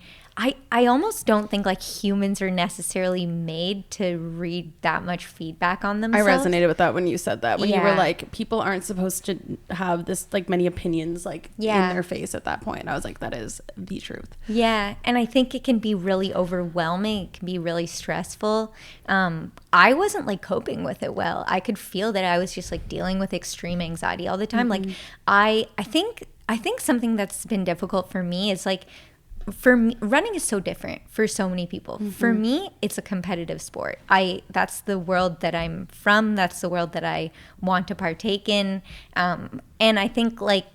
I almost don't think like humans are necessarily made to read that much feedback on I themselves. resonated with that when you said that. When you were Yeah. like, people aren't supposed to have this like many opinions like in their face at that point. I was like, that is the truth. Yeah, and I think it can be really overwhelming. It can be really stressful. I wasn't like coping with it well. I could feel that I was just like dealing with extreme anxiety all the time. Like I think something that's been difficult for me is like for me, running is so different for so many people. For me, it's a competitive sport. That's the world that I'm from. That's the world that I want to partake in. And I think like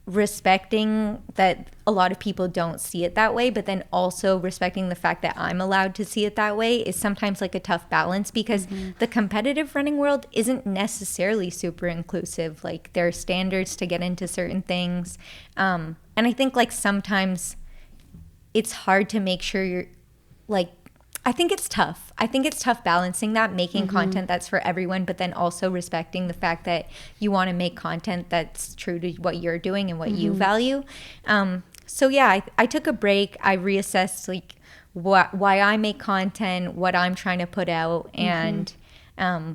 respecting that a lot of people don't see it that way, but then also respecting the fact that I'm allowed to see it that way is sometimes like a tough balance because the competitive running world isn't necessarily super inclusive. Like there are standards to get into certain things. And I think like sometimes it's hard to make sure you're like, I think it's tough. I think it's tough balancing that, making content that's for everyone, but then also respecting the fact that you want to make content that's true to what you're doing and what you value. So yeah, I took a break. I reassessed like why I make content, what I'm trying to put out, and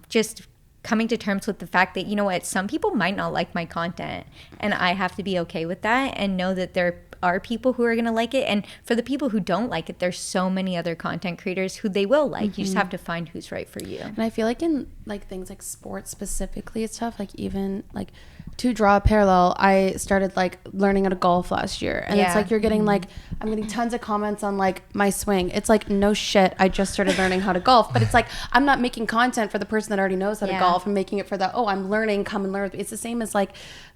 just coming to terms with the fact that, you know what, some people might not like my content, and I have to be okay with that and know that there are people who are going to like it. And for the people who don't like it, there's so many other content creators who they will like. You just have to find who's right for you. And I feel like in like things like sports specifically, it's tough. Like even like to draw a parallel, I started like learning how to golf last year, and it's like you're getting like I'm getting tons of comments on like my swing. It's like no shit, I just started learning how to golf, but it's like I'm not making content for the person that already knows how to golf. I'm making it for the I'm learning, come and learn. It's the same as like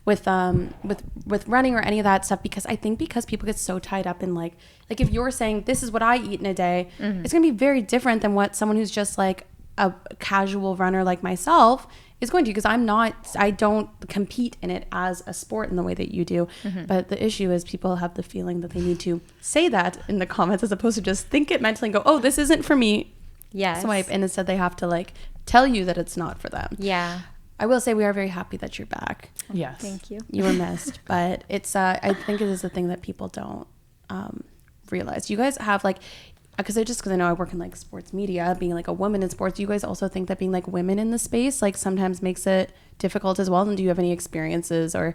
with running or any of that stuff, because I think because people get so tied up in like if you're saying this is what I eat in a day, it's gonna be very different than what someone who's just like a casual runner like myself is going to, because I don't compete in it as a sport in the way that you do. But the issue is people have the feeling that they need to say that in the comments as opposed to just think it mentally and go, oh, this isn't for me. Yes. Swipe. And instead they have to like tell you that it's not for them. Yeah. I will say we are very happy that you're back. Yes. Thank you. You were missed, but it's I think it is a thing that people don't realize. You guys have like, because I know I work in like sports media, being like a woman in sports, do you guys also think that being like women in the space like sometimes makes it difficult as well? And do you have any experiences or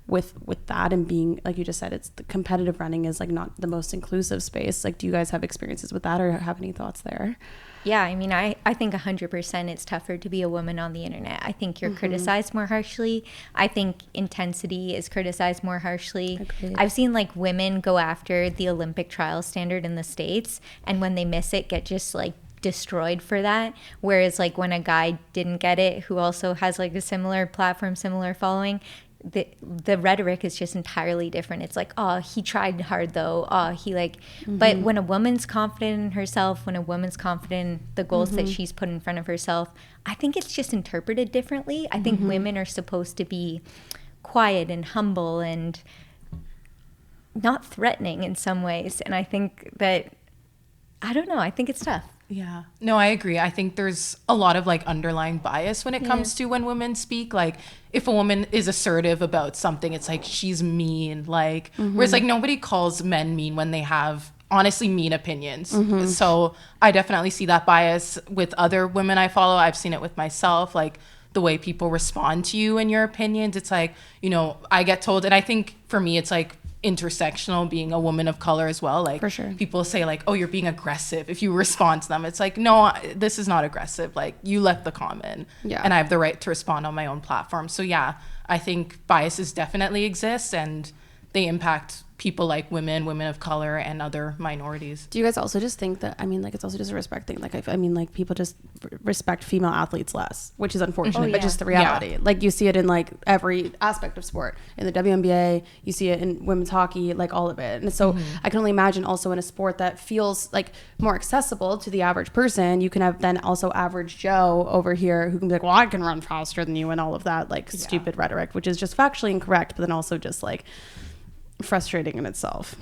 with that, and being like you just said, it's the competitive running is like not the most inclusive space. Like do you guys have experiences with that or have any thoughts there? Yeah, I mean, I think 100% it's tougher to be a woman on the internet. I think you're criticized more harshly. I think intensity is criticized more harshly. Agreed. I've seen like women go after the Olympic trial standard in the States, and when they miss it, get just like destroyed for that. Whereas like when a guy didn't get it, who also has like a similar platform, similar following, the rhetoric is just entirely different. It's like, oh, he tried hard though. Oh, he like, but when a woman's confident in herself, when a woman's confident in the goals that she's put in front of herself, I think it's just interpreted differently. I think women are supposed to be quiet and humble and not threatening in some ways. And I think that, I don't know, I think it's tough. Yeah. No, I agree. I think there's a lot of like underlying bias when it comes to when women speak. Like if a woman is assertive about something, it's like she's mean. Like whereas like nobody calls men mean when they have honestly mean opinions. So I definitely see that bias with other women I follow. I've seen it with myself. Like the way people respond to you and your opinions. It's like, you know, I get told, and I think for me, it's like intersectional being a woman of color as well. Like for sure. People say like, oh, you're being aggressive if you respond to them. It's like, no, this is not aggressive. Like you left the comment and I have the right to respond on my own platform. So yeah, I think biases definitely exist and they impact people like women of color and other minorities. Do you guys also just think that, I mean, like, it's also just a respect thing. Like, I mean, like, people just respect female athletes less, which is unfortunate, but just the reality. Like, you see it in, like, every aspect of sport. In the WNBA, you see it in women's hockey, like, all of it. And so I can only imagine also in a sport that feels, like, more accessible to the average person, you can have then also average Joe over here who can be like, well, I can run faster than you and all of that, like, stupid rhetoric, which is just factually incorrect, but then also just, like, frustrating in itself.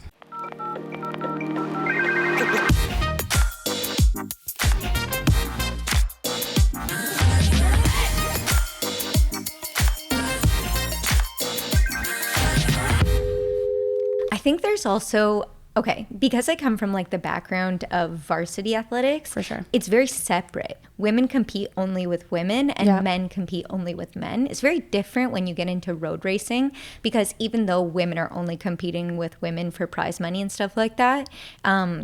I think there's also, okay, because I come from like the background of varsity athletics, for sure, it's very separate. Women compete only with women and men compete only with men. It's very different when you get into road racing because even though women are only competing with women for prize money and stuff like that,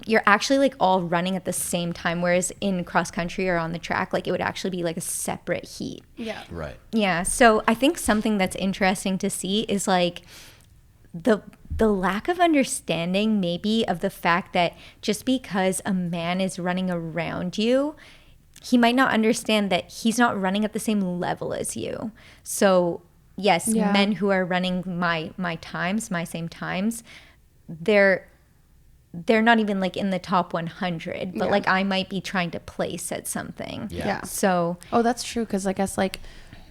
you're actually like all running at the same time. Whereas in cross country or on the track, like it would actually be like a separate heat. Yeah. Right. Yeah. So I think something that's interesting to see is like the lack of understanding maybe of the fact that just because a man is running around you, he might not understand that he's not running at the same level as you. So yes, men who are running my same times, they're not even like in the top 100, but like I might be trying to place at something. Yeah. So. Oh, that's true. Cause I guess like,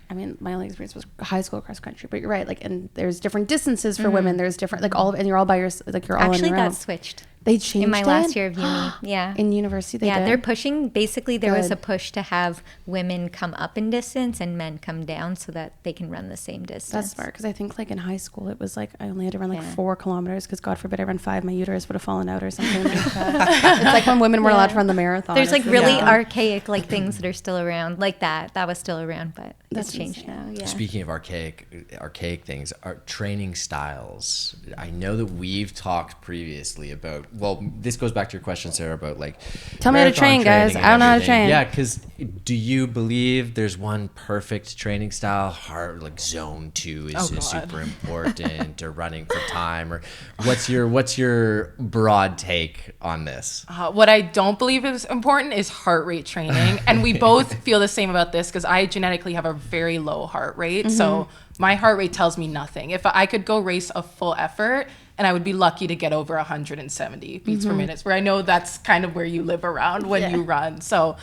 I mean, my only experience was high school cross country, but you're right. Like, and there's different distances for women. There's different, like all of, and you're all by yourself. Like you're all actually on your own. that switched. They changed in my it? last year of uni. Yeah. In university, they did? They're pushing. Basically, there was Good. a push to have women come up in distance and men come down so that they can run the same distance. That's smart because I think like in high school it was like I only had to run like 4 kilometers because God forbid I ran 5, my uterus would have fallen out or something like that. It's like when women were allowed to run the marathon. There's like It's really archaic like things that are still around like that. That was still around, but That's it's changed insane. now. Yeah. Speaking of archaic things, our training styles. I know that we've talked previously about. Well, this goes back to your question, Sarah, about like. Tell me how to train, guys. I don't know how to train. Yeah, because do you believe there's one perfect training style? Hard like zone 2 is super important, or running for time, or what's your broad take on this? What I don't believe is important is heart rate training, and we both feel the same about this because I genetically have a very low heart rate, so my heart rate tells me nothing. If I could go race a full effort, and I would be lucky to get over 170 beats per minute, where I know that's kind of where you live around when you run. So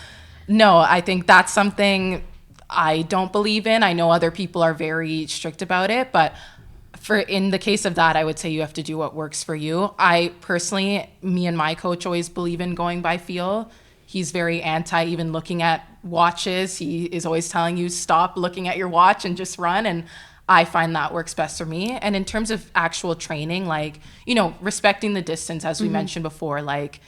no, I think that's something I don't believe in. I know other people are very strict about it, but in the case of that, I would say you have to do what works for you. I personally, me and my coach always believe in going by feel. He's very anti even looking at watches. He is always telling you stop looking at your watch and just run. And I find that works best for me. And in terms of actual training, like, you know, respecting the distance, as we mentioned before, like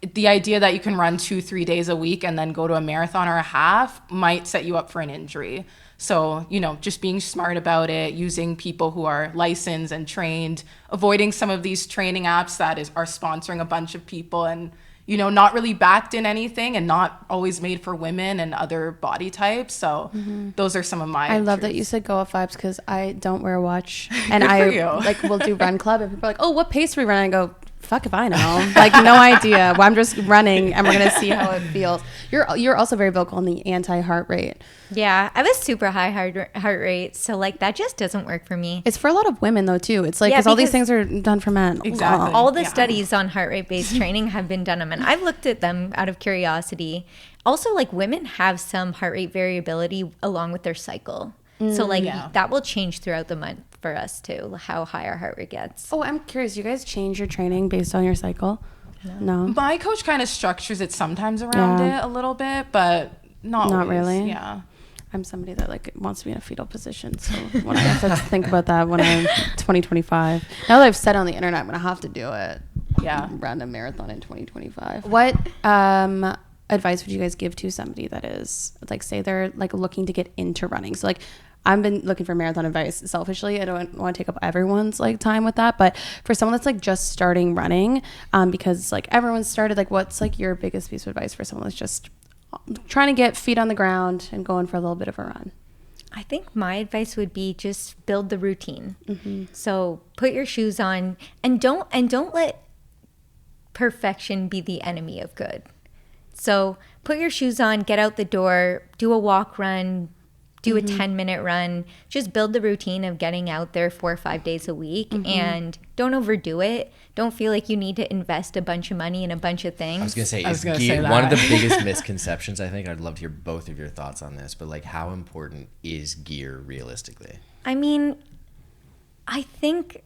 the idea that you can run 2-3 days a week and then go to a marathon or a half might set you up for an injury. So, you know, just being smart about it, using people who are licensed and trained, avoiding some of these training apps that are sponsoring a bunch of people and, you know, not really backed in anything and not always made for women and other body types. So those are some of my I love that you said go up vibes because I don't wear a watch and I like will do run club and people are like, oh, what pace are we running? I go fuck if I know. Like, no idea. Well, I'm just running and we're going to see how it feels. You're also very vocal on the anti-heart rate. Yeah, I have a super high heart rate, so like that just doesn't work for me. It's for a lot of women though too. It's like because all these things are done for men. Exactly. All the studies on heart rate based training have been done on men. I've looked at them out of curiosity. Also, like women have some heart rate variability along with their cycle. So like that will change throughout the month for us too, how high our heart rate gets. Oh, I'm curious. You guys change your training based on your cycle? No. My coach kind of structures it sometimes around it a little bit, but not always. Really. Yeah. I'm somebody that like wants to be in a fetal position, so when I have to think about that when I'm 2025. Now that I've said on the internet, I'm gonna have to do it. Yeah. Run a marathon in 2025. What advice would you guys give to somebody that is like, say they're like looking to get into running? So like, I've been looking for marathon advice selfishly. I don't want to take up everyone's like time with that, but for someone that's like just starting running, because like everyone's started, like what's like your biggest piece of advice for someone that's just trying to get feet on the ground and going for a little bit of a run? I think my advice would be just build the routine. So put your shoes on and don't let perfection be the enemy of good. So put your shoes on, get out the door, do a walk run, do a 10-minute run. Just build the routine of getting out there 4 or 5 days a week and don't overdo it. Don't feel like you need to invest a bunch of money in a bunch of things. I was gonna say, say that. one of the biggest misconceptions, I think, I'd love to hear both of your thoughts on this, but like how important is gear realistically? I mean, I think,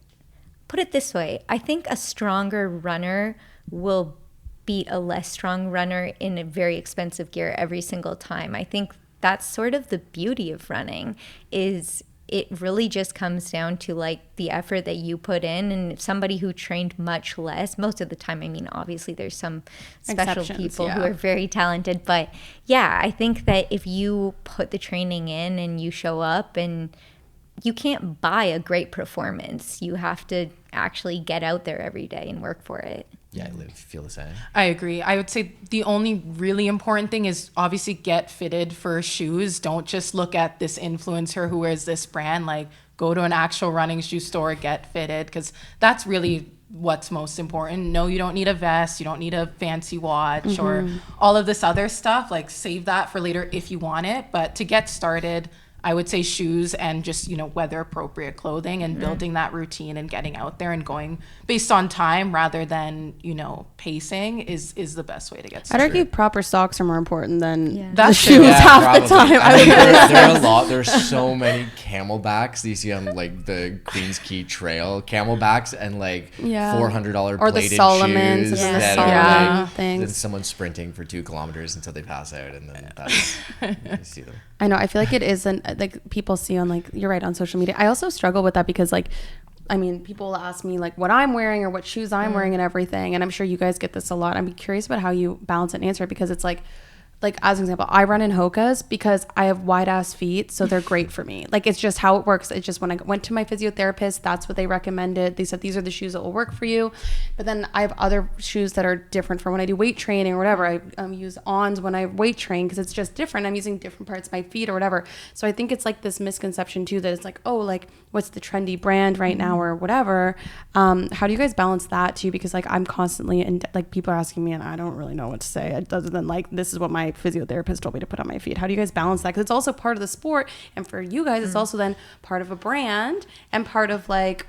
put it this way, I think a stronger runner will beat a less strong runner in a very expensive gear every single time. I think that's sort of the beauty of running, is it really just comes down to like the effort that you put in. And somebody who trained much less, most of the time, I mean, obviously there's some special people who are very talented, but yeah, I think that if you put the training in and you show up, and you can't buy a great performance, you have to actually get out there every day and work for it. Yeah, Liv, feel the same. I agree. I would say the only really important thing is obviously get fitted for shoes. Don't just look at this influencer who wears this brand. Like, go to an actual running shoe store, get fitted, because that's really what's most important. No, you don't need a vest. You don't need a fancy watch or all of this other stuff. Like, save that for later if you want it. But to get started, I would say shoes and just, weather appropriate clothing and building that routine and getting out there and going based on time rather than, pacing is the best way to get started. I'd argue proper socks are more important than That's the shoes Yeah, half probably. the time. I mean, there are a lot. There's so many camelbacks that you see on like the Queen's Key Trail, camelbacks and like $400 or the plated Solomons shoes and the that Solomon are like things. then someone sprinting for 2 kilometers until they pass out, and then that's you see them. I know. I feel like it isn't like people see on like, you're right, on social media. I also struggle with that because like, I mean, people ask me like what I'm wearing or what shoes I'm wearing and everything. And I'm sure you guys get this a lot. I'm curious about how you balance it and answer it, because it's like as an example, I run in Hoka's because I have wide ass feet, so they're great for me. Like, it's just how it works. It's just when I went to my physiotherapist, that's what they recommended. They said these are the shoes that will work for you. But then I have other shoes that are different for when I do weight training or whatever. I use Ons when I weight train because it's just different. I'm using different parts of my feet or whatever. So I think it's like this misconception too that it's like, oh, like what's the trendy brand right now or whatever. How do you guys balance that too? Because like I'm constantly, and like people are asking me and I don't really know what to say other than like, this is what my physiotherapist told me to put on my feet. How do you guys balance that? Because it's also part of the sport, and for you guys it's also then part of a brand and part of like,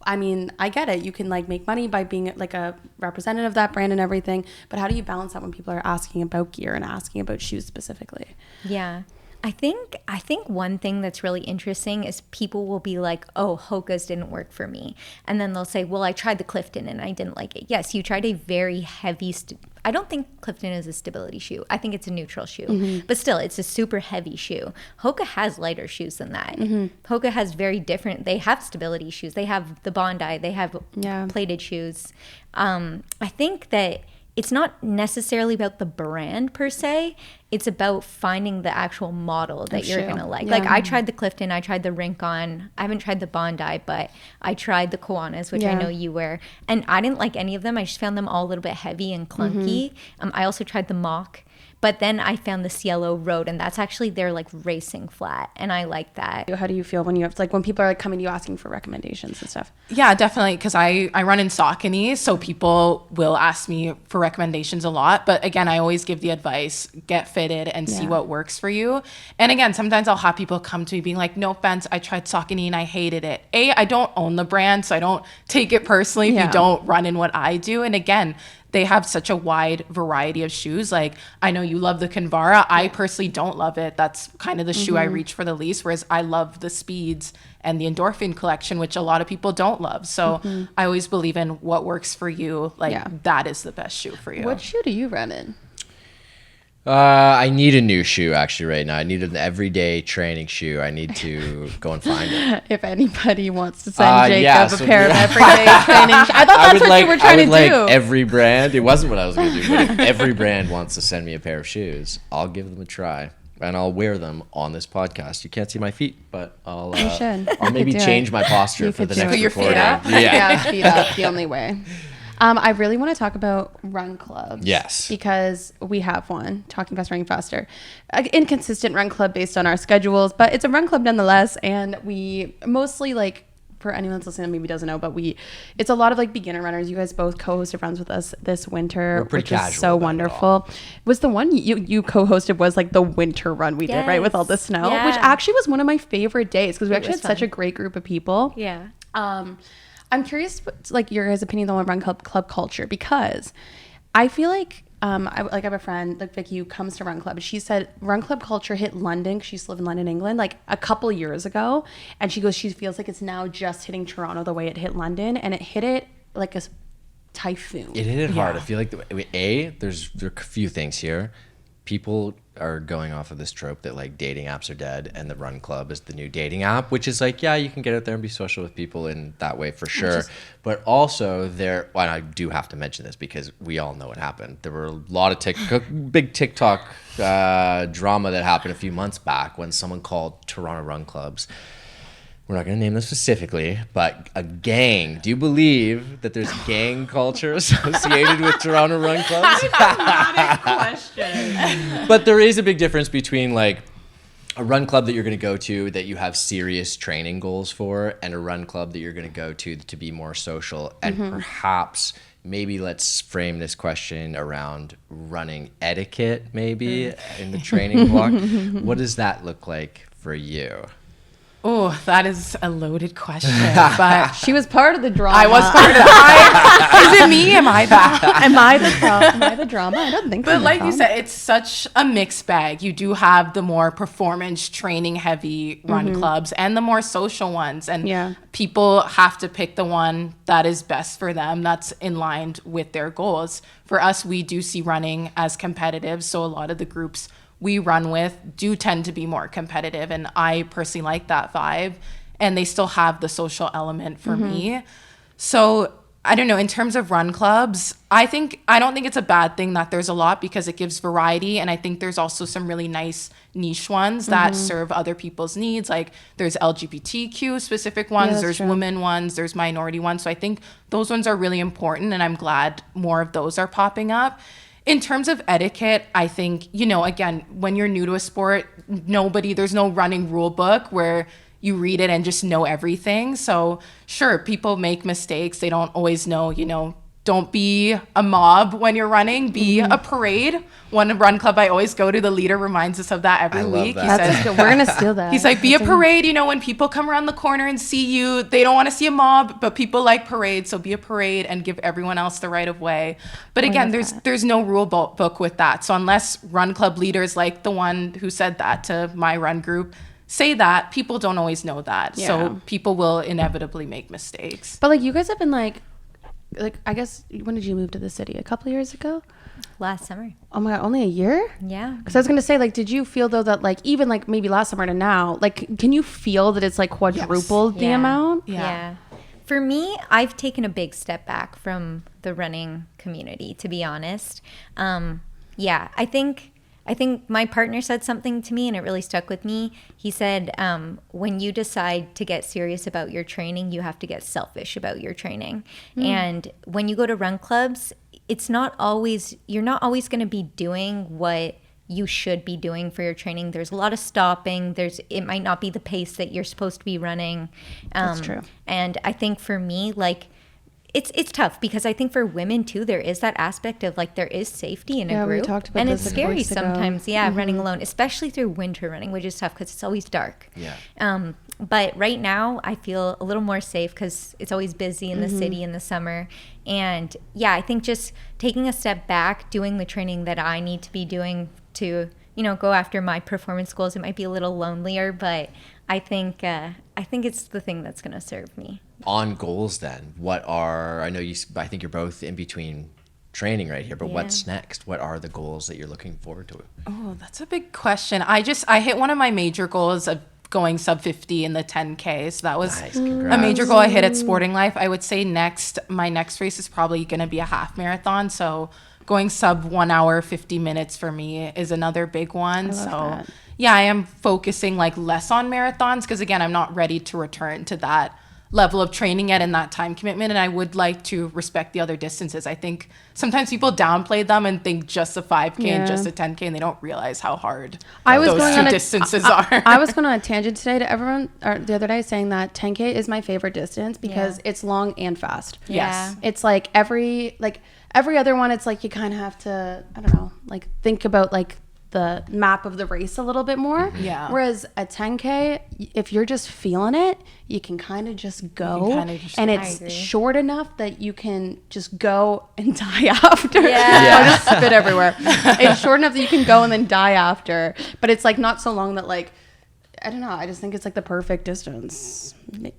I mean, I get it, you can like make money by being like a representative of that brand and everything, but how do you balance that when people are asking about gear and asking about shoes specifically? Yeah. I think one thing that's really interesting is people will be like, oh, Hoka's didn't work for me. And then they'll say, well, I tried the Clifton and I didn't like it. Yes, you tried a very heavy, I don't think Clifton is a stability shoe. I think it's a neutral shoe. But still, it's a super heavy shoe. Hoka has lighter shoes than that. Hoka has very different, they have stability shoes. They have the Bondi. They have plated shoes. I think that it's not necessarily about the brand per se. It's about finding the actual model that you're going to like. Like, I tried the Clifton, I tried the Rincon. I haven't tried the Bondi, but I tried the Kiwanis, which I know you wear. And I didn't like any of them. I just found them all a little bit heavy and clunky. I also tried the Mock. But then I found this yellow road, and that's actually their like racing flat, and I like that. How do you feel when you have, like, when people are like coming to you asking for recommendations and stuff? Yeah, definitely. Because I run in Saucony, so people will ask me for recommendations a lot. But again, I always give the advice, get fitted and see what works for you. And again, sometimes I'll have people come to me being like, no offense, I tried Saucony and I hated it. I don't own the brand, so I don't take it personally if you don't run in what I do. And again, they have such a wide variety of shoes. Like, I know you love the Kinvara. I personally don't love it. That's kind of the shoe I reach for the least, whereas I love the Speeds and the Endorphin collection, which a lot of people don't love. So I always believe in what works for you. Like, that is the best shoe for you. What shoe do you run in? I need a new shoe actually right now. I need an everyday training shoe. I need to go and find it. If anybody wants to send Jacob so a pair of everyday training shoes. I thought that's what you were trying to do. I would like every brand. It wasn't what I was going to do, but if every brand wants to send me a pair of shoes, I'll give them a try. And I'll wear them on this podcast. You can't see my feet, but I'll maybe change my posture for the next recording. Put your feet up? Yeah, feet up, the only way. I really want to talk about run clubs. Yes. Because we have one, Talking Fast, Running Faster. An inconsistent run club based on our schedules, but it's a run club nonetheless. And we mostly, like, for anyone that's listening that maybe doesn't know, but it's a lot of like beginner runners. You guys both co-hosted runs with us this winter, which is so wonderful. Was the one you co-hosted was like the winter run we did, right? With all the snow, which actually was one of my favorite days because we actually had such a great group of people. Yeah. I'm curious, like, your guys' opinion on run club culture, because I feel like I have a friend, like Vicky, who comes to run club. She said run club culture hit London, 'cause she used to live in London, England, like a couple years ago, and she goes, she feels like it's now just hitting Toronto the way it hit London, and it hit it like a typhoon. It hit it hard. I feel like there are a few things here. People are going off of this trope that like dating apps are dead and the run club is the new dating app, which is like, yeah, you can get out there and be social with people in that way for sure. But also and I do have to mention this because we all know what happened. There were a lot of big TikTok drama that happened a few months back when someone called Toronto run clubs, we're not going to name them specifically, but a gang. Do you believe that there's gang culture associated with Toronto run clubs? Not a question. But there is a big difference between like a run club that you're going to go to that you have serious training goals for, and a run club that you're going to go to be more social. And perhaps maybe let's frame this question around running etiquette, maybe in the training block. What does that look like for you? Oh, that is a loaded question. But She was part of the drama. I was part of it. Is it me? Am I that? Am I the drama? I don't think so. But like you said, it's such a mixed bag. You do have the more performance training heavy run clubs and the more social ones. And people have to pick the one that is best for them, that's in line with their goals. For us, we do see running as competitive. So a lot of the groups we run with do tend to be more competitive, and I personally like that vibe, and they still have the social element for me. So I don't know, in terms of run clubs, I don't think it's a bad thing that there's a lot, because it gives variety, and I think there's also some really nice niche ones that serve other people's needs. Like there's LGBTQ specific ones, there's women ones, there's minority ones. So I think those ones are really important, and I'm glad more of those are popping up. In terms of etiquette, I think, again, when you're new to a sport, there's no running rule book where you read it and just know everything. So sure, people make mistakes. They don't always know, don't be a mob when you're running, be a parade. One run club I always go to, the leader reminds us of that every week. That. He says, we're going to steal that. He's like, be a parade. When people come around the corner and see you, they don't want to see a mob, but people like parades. So be a parade and give everyone else the right of way. But again, there's no rule book with that. So unless run club leaders, like the one who said that to my run group, say that, people don't always know that. Yeah. So people will inevitably make mistakes. But like, you guys have been like, I guess, when did you move to the city? A couple of years ago? Last summer. Oh my God, only a year? Yeah. Because I was going to say, like, did you feel though that like, even like maybe last summer to now, like, can you feel that it's like quadrupled the amount? Yeah. For me, I've taken a big step back from the running community, to be honest. I think my partner said something to me and it really stuck with me. He said, when you decide to get serious about your training, you have to get selfish about your training. And when you go to run clubs, you're not always going to be doing what you should be doing for your training. There's a lot of stopping. It might not be the pace that you're supposed to be running. That's true. And I think for me, like, it's tough because I think for women too, there is that aspect of like there is safety in a group. We talked about and this it's a couple scary weeks ago. sometimes, running alone, especially through winter running, which is tough because it's always dark. Yeah. But right now I feel a little more safe because it's always busy in the city in the summer. And yeah, I think just taking a step back, doing the training that I need to be doing to, go after my performance goals. It might be a little lonelier, but I think it's the thing that's going to serve me. On goals then, I think you're both in between training right here, but what's next? What are the goals that you're looking forward to? Oh, that's a big question. I hit one of my major goals of going sub 50 in the 10K. So that was Nice, a congrats. major goal I hit at Sporting Life. I would say my next race is probably going to be a half marathon. So going sub 1 hour, 50 minutes for me is another big one. that. Yeah, I am focusing like less on marathons because again, I'm not ready to return to that level of training yet in that time commitment. And I would like to respect the other distances. I think sometimes people downplay them and think just a 5K and just a 10K and they don't realize how hard those two distances are. I was going on a tangent today to everyone, or the other day, saying that 10K is my favorite distance because it's long and fast. Yes. It's like every other one, it's like you kind of have to, I don't know, like think about like the map of the race a little bit more. Yeah. Whereas a 10K, if you're just feeling it, you can kind of just go. And I it's agree. short enough that you can just go and die after. Yeah. Or just spit everywhere. It's short enough that you can go and then die after. But it's like not so long that like, I don't know. I just think it's like the perfect distance.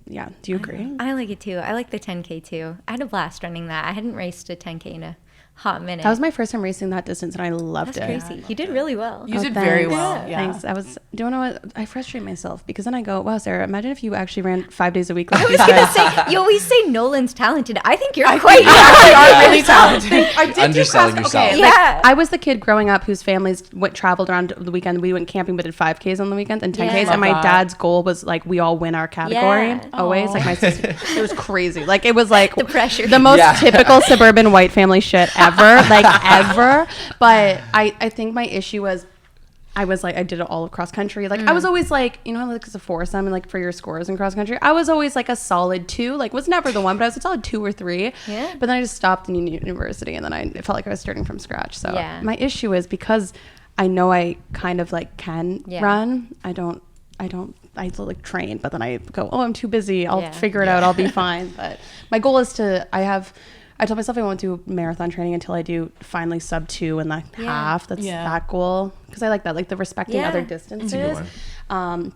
Yeah. Do you agree? I like it too. I like the 10K too. I had a blast running that. I hadn't raced a 10K in a hot minute. That was my first time racing that distance and I loved That's it. crazy. You did really well. You did very well. Thanks. Yeah. Thanks. Do you know what? I frustrate myself because then I go, wow, Sarah, imagine if you actually ran 5 days a week. Like I was going to say, you always say Nolan's talented. I think you're quite are really talented. I did Underselling yourself. Okay, Yeah. I was the kid growing up whose families traveled around the weekend. We went camping, but did 5Ks on the weekends and 10Ks. Yeah. And my Love that. dad's goal was like, we all win our category. Yeah. Always. Like my sister. It was crazy. Like it was like The pressure. the most Yeah. typical suburban white family shit ever. Like ever. But I think my issue was I was like, I did it all of cross country. Like I was always like, like as a foursome and like for your scores in cross country, I was always like a solid 2, like was never the 1, but I was a solid 2 or 3. Yeah. But then I just stopped in university and then it felt like I was starting from scratch. So Yeah. my issue is because I know I kind of like can run. I like train, but then I go, oh, I'm too busy. I'll figure it out. I'll be fine. But my goal is I told myself I won't do marathon training until I do finally sub 2 and like half. That's that goal. Because I like that, like the respecting other distances. And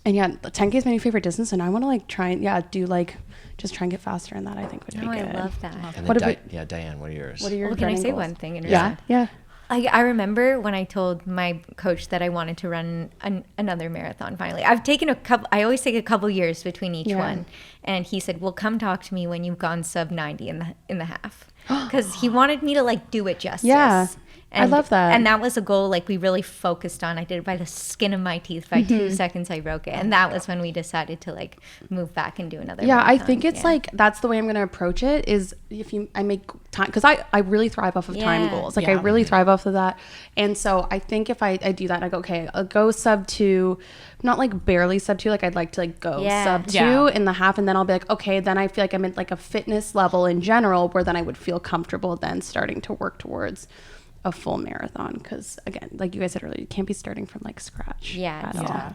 yeah, the 10K is my new favorite distance. And I want to like try and do like, just try and get faster in that. I think would be good. I love that. And What then about- Diane, what are yours? What are your Well, can I running say goals? one thing? Yeah. I remember when I told my coach that I wanted to run another marathon finally. I've taken I always take a couple years between each one. And he said, well, come talk to me when you've gone sub 90 in the half. Because he wanted me to like do it justice. Yeah. I love that. And that was a goal like we really focused on. I did it by the skin of my teeth. By 2 seconds, I broke it. And that was when we decided to like move back and do another Yeah, I marathon. think it's like that's the way I'm going to approach it is I make time because I really thrive off of time goals. Like I really thrive off of that. And so I think if I do that, I go, okay, I'll go sub 2, not like barely sub 2. Like I'd like to like go sub 2 in the half. And then I'll be like, okay, then I feel like I'm at like a fitness level in general where then I would feel comfortable then starting to work towards a full marathon. Because again, like you guys said earlier, you can't be starting from like scratch at all.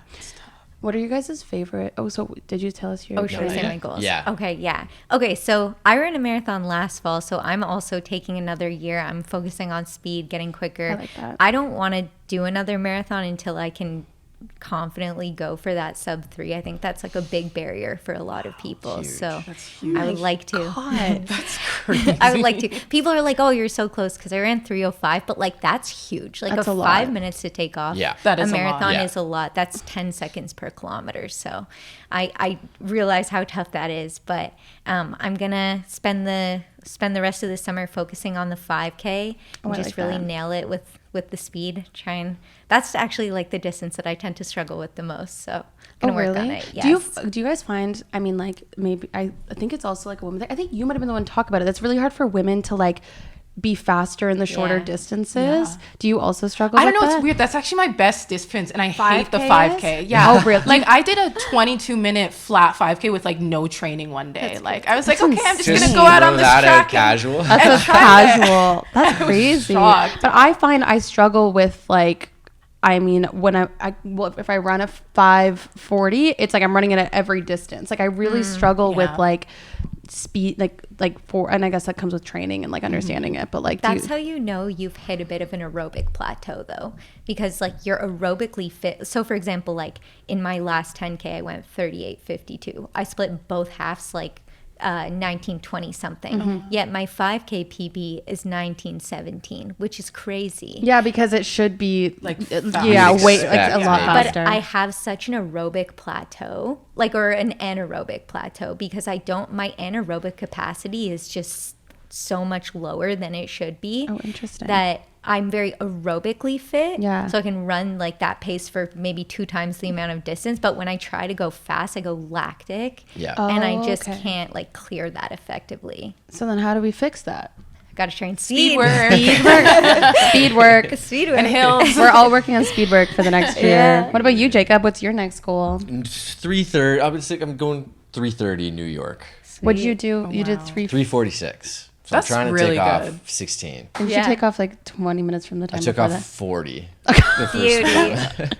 What are you guys' favorite? Oh, so did you tell us your? Oh, should I say my goals? Yeah. Okay, yeah. Okay, so I ran a marathon last fall, so I'm also taking another year. I'm focusing on speed, getting quicker. I like that. I don't want to do another marathon until I can confidently go for that sub 3. I think that's like a big barrier for a lot of people. Huge. So That's huge. I would like to. That's crazy. I would like to. People are like, "Oh, you're so close," because I ran 3:05, but like that's huge. Like That's a a 5 lot. minutes to take off. Yeah. That a is a lot. marathon Yeah. is a lot. That's 10 seconds per kilometer. So I realize how tough that is. But I'm gonna spend the rest of the summer focusing on the 5K and I just like really that. nail it with the speed. That's actually like the distance that I tend to struggle with the most. So I'm gonna work on it. Yes. Do you guys find? I mean, like maybe I think it's also like a woman thing. I think you might have been the one to talk about it. That's really hard for women to like be faster in the shorter Yeah. distances. Yeah. Do you also struggle I don't with know. that? It's weird. That's actually my best distance, and I hate the 5K 5K. is? Yeah. Oh, really? Like I did a 22-minute flat 5K with like no training one day. Like I was like, okay, I'm just insane. gonna go out on throw this that track. out casual. That's a casual. That's was crazy. shocked. But I find I struggle with like, I mean, when if I run a 5:40, it's like I'm running it at every distance. Like I really struggle with yeah. like speed, and I guess that comes with training and like understanding it. But like, That's how you know you've hit a bit of an aerobic plateau, though, because like you're aerobically fit. So, for example, like in my last 10K, I went 38:52. I split both halves like 19:20 something. Yet my 5K PB is 19:17, which is crazy. yeah, because it should be Like, yeah, fast. wait, like a lot Yeah. But faster. I have such an aerobic plateau, or an anaerobic plateau, because my anaerobic capacity is just so much lower than it should be. Oh, interesting. That I'm very aerobically fit. Yeah. So I can run like that pace for maybe 2 times the amount of distance. But when I try to go fast, I go lactic. Yeah. And I Oh, just okay. can't like clear that effectively. So then, how do we fix that? Got to train Speed speed. work. Speed work. Speed work. And hills. We're all working on speed work for the next year. Yeah. What about you, Jacob? What's your next goal? 3:30. I'm going 3:30 New York. What'd you do? You did wow. 3:46. So That's I'm trying to really take off good. 16. You Yeah. should take off like 20 minutes from the time I took before off that. 40. The first Beauty.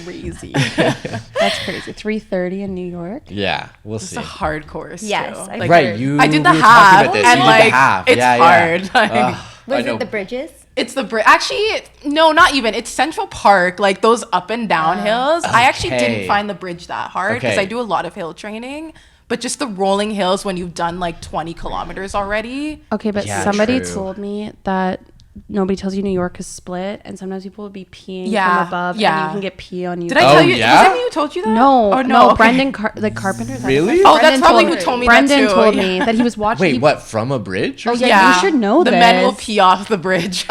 Crazy. That's crazy. 3:30 in New York. Yeah, we'll It's see. a hard course. Yes, too. I Like, Right, you. I did the we were talking half, about this. and You did the like half. it's Yeah, hard. Yeah. Like, I Was know. it the bridges? it's the bridge. Actually, no, not even. It's Central Park, like those up and down hills. I actually Okay. didn't find the bridge that hard because Okay. I do a lot of hill training. But just the rolling hills when you've done like 20 kilometers already. Okay, but Yeah, somebody true. told me that nobody tells you New York is split, and sometimes people will be peeing Yeah, from above, and yeah. you can get pee on you. Did I Oh, tell you? yeah? Was it me who told you that? No, Oh, no, okay. Brendan the carpenter. Really? Oh, that's probably who told me that Brendan too. told Yeah. me that he was watching. Wait, what? From a bridge? Oh yeah, you should know the this. men will pee off the bridge.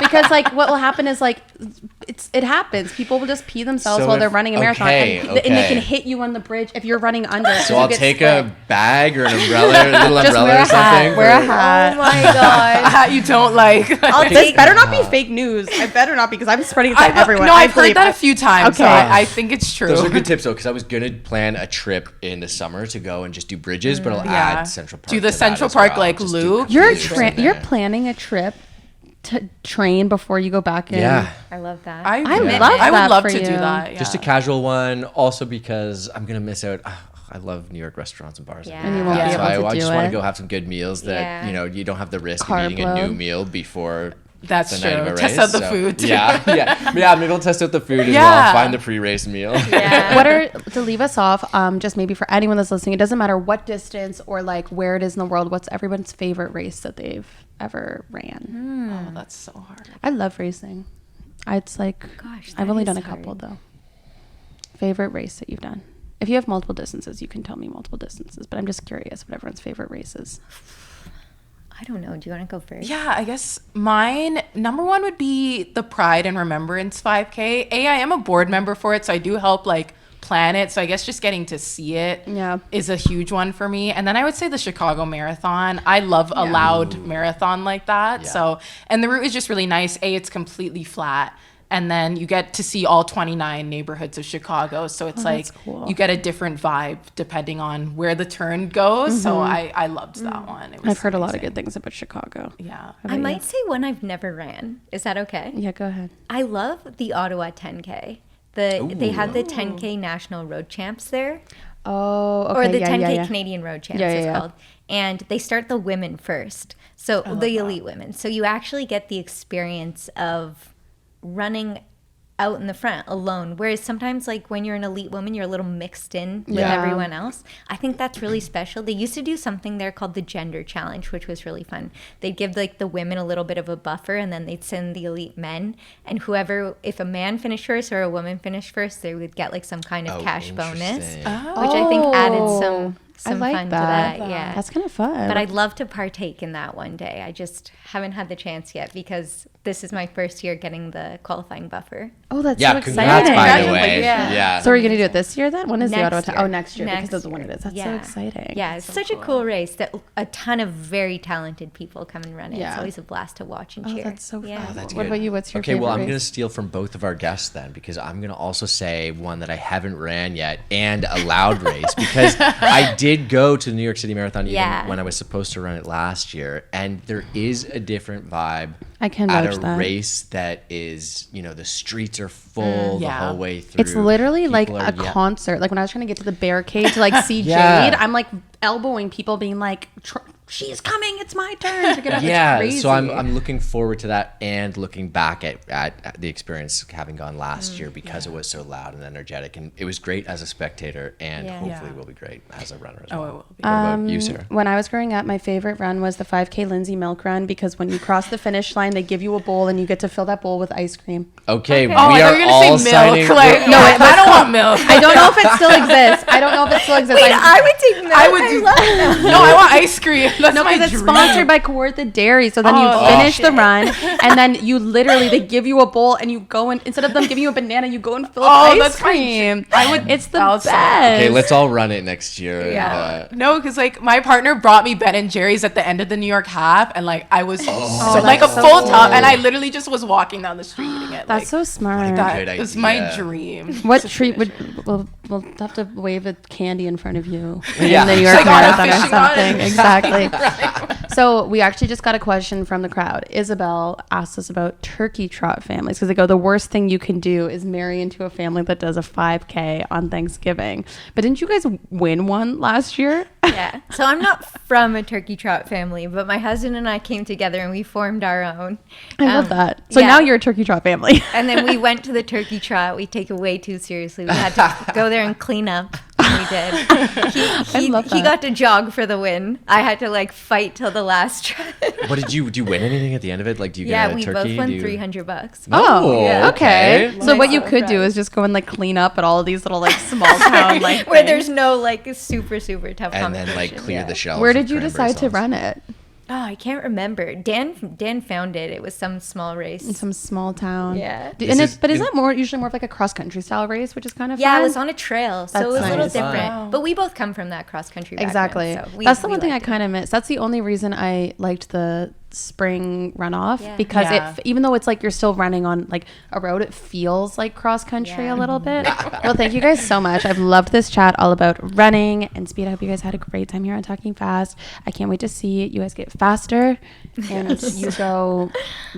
Because like what will happen is like it happens. People will just pee themselves So while if- they're running a marathon, okay, and they okay. can hit you on the bridge if you're running under. So you I'll get take split. a bag or an umbrella, a little Just umbrella wear or a hat. something. Wear a for- hat. Oh my god. Hat you don't like. This better not be fake news. I better not because I'm spreading it to everyone. No, I've believe heard that it. a few times. So Okay. I think it's true. Those are good tips though, because I was gonna plan a trip in the summer to go and just do bridges, but I'll Yeah. add Central Park. Do the to that Central as Park, well. like, Just do loop? You're cruises in you're there. planning a trip to train before you go back in. Yeah, I love that. I love I would that love for to do you. that. Yeah. just a casual one. Also because I'm gonna miss out. I love New York restaurants and bars. Yeah. And you won't be So able to I do just want it. to go have some good meals that Yeah. you don't have the risk Carb of eating a new load. meal before. That's the night of true. a Test race, out the so- food. Too. Yeah. Maybe I'll test out the food as Yeah. well. Find the pre-race meal. Yeah. What are to leave us off? Just maybe for anyone that's listening, it doesn't matter what distance or like where it is in the world. What's everyone's favorite race that they've ever ran? Oh, that's so hard. I love racing. It's like Gosh, I've that only is done a couple hard. though. Favorite race that you've done? If you have multiple distances, you can tell me multiple distances. But I'm just curious what everyone's favorite race is. I don't know. Do you want to go first? Yeah, I guess mine number one would be the Pride and Remembrance 5K. I am a board member for it, so I do help like plan it. So I guess just getting to see it is a huge one for me. And then I would say the Chicago Marathon. I love a loud marathon like that. Yeah. So, and the route is just really nice. It's completely flat. And then you get to see all 29 neighborhoods of Chicago. So it's like that's cool. you get a different vibe depending on where the turn goes. So I loved that one. It was I've heard a lot of amazing. good things about Chicago. Yeah. How I about might say one I've never ran. Is that okay? you? Yeah, go ahead. I love the Ottawa 10K. They had the 10K National Road Champs there. Oh, okay. Or the yeah, 10K yeah, yeah. Canadian Road Champs Yeah, yeah, it's yeah. called. And they start the women first. So the elite women. So you actually get the experience of running out in the front alone. Whereas sometimes like when you're an elite woman, you're a little mixed in with Yeah. everyone else. I think that's really special. They used to do something there called the gender challenge, which was really fun. They'd give like the women a little bit of a buffer and then they'd send the elite men, and whoever, if a man finished first or a woman finished first, they would get like some kind of cash bonus, interesting. which I think added some some like fun that. to that. Yeah. That's kind of fun. But I'd love to partake in that one day. I just haven't had the chance yet because this is my first year getting the qualifying buffer. Oh, that's Yeah, so congrats, exciting. by the way. Yeah. Yeah. So are you going to do it this year then? When is the Next Ottawa time? year. Oh, next year because Next of the one it year. is. That's so Yeah. exciting. Yeah, it's such a cool race that a ton of very talented people come and run it. Yeah. It's always a blast to watch and cheer. That's so fun. Yeah. Oh, that's What good. about you? What's your Okay, favorite well, I'm race? going to steal from both of our guests then because I'm going to also say one that I haven't ran yet and a loud race because I did go to the New York City Marathon even when I was supposed to run it last year. And there is a different vibe I can at vouch a that. race that is, you know, the streets are full the Yeah. whole way through. It's literally like People are a concert. Like when I was trying to get to the barricade to like see Yeah. Jade, I'm like elbowing people, being like, "She's coming! It's my turn to get up." Yeah, It's crazy. so I'm looking forward to that and looking back at the experience having gone last year because it was so loud and energetic, and it was great as a spectator, and hopefully will be great as a runner as well. Oh, it will be. What about you, Sarah? When I was growing up, my favorite run was the 5K Lindsay Milk Run because when you cross the finish line, they give you a bowl and you get to fill that bowl with ice cream. Okay, Oh, we I thought are you were all gonna say signing. milk. Like, No, it was I don't want milk. I don't know if it still exists. I don't know if it still exists. I would take milk. I would do. No, I want ice cream. That's No, my because it's dream. sponsored by Kawartha Dairy. So then you Oh, finish the run, and then you literally they give you a bowl, and you go and instead of them giving you a banana, you go and fill up ice that's my cream. I would. It's the I'll best. say. Okay, let's all run it next year. Yeah. No, because like my partner brought me Ben and Jerry's at the end of the New York half, and like I was like a that's so full cool. tub, and I literally just was walking down the street eating it. That's like, so smart. Good that was my idea. dream. What to treat finish would it. we'll have to wave a candy in front of you Yeah. in the New York Like on a Marathon or fishing rod. something? Exactly. So we actually just got a question from the crowd. Isabel asked us about turkey trot families because they go, the worst thing you can do is marry into a family that does a 5K on Thanksgiving. But didn't you guys win one last year? Yeah. So I'm not from a turkey trot family, but my husband and I came together and we formed our own. I love that. So now you're a turkey trot family. And then we went to the turkey trot. We take it way too seriously. We had to go there and clean up. And we did. He love that. got to jog for the win. I had to like fight till the last trot. What do you win anything at the end of it? Like, do you get a we turkey? both won Do you- $300. Oh, yeah. Okay. okay. So what you So could do proud. is just go and like clean up at all of these little like small town like Where things. there's no like super tough And then competition. like clear Yeah. the shelves. Where of did you cranberry decide to sauce. run it? Oh, I can't remember. Dan found it. It was some small race. In some small town. Yeah. But is that usually more of like a cross country style race, which is kind of Yeah, fun? it was on a trail, so That's it was a little nice. different. Wow. But we both come from that cross country background. Exactly. So That's the we one thing I liked it. kind of miss. That's the only reason I liked the spring runoff Yeah. because Yeah. even though it's like you're still running on like a road, it feels like cross country Yeah. a little bit. Well, thank you guys so much. I've loved this chat all about running and speed. I hope you guys had a great time here on Talking Fast. I can't wait to see you guys get faster and you go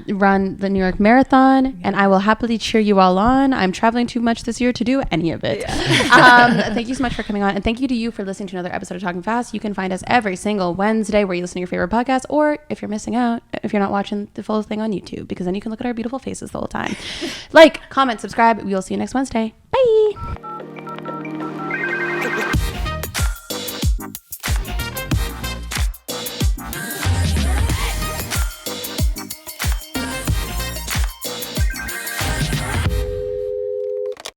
run the New York Marathon, and I will happily cheer you all on. I'm traveling too much this year to do any of it. Thank you so much for coming on, and thank you to you for listening to another episode of Talking Fast. You can find us every single Wednesday where you listen to your favorite podcast, or if you're missing out, if you're not watching the full thing on YouTube, because then you can look at our beautiful faces the whole time. Like, comment, subscribe. We will see you next Wednesday. Bye.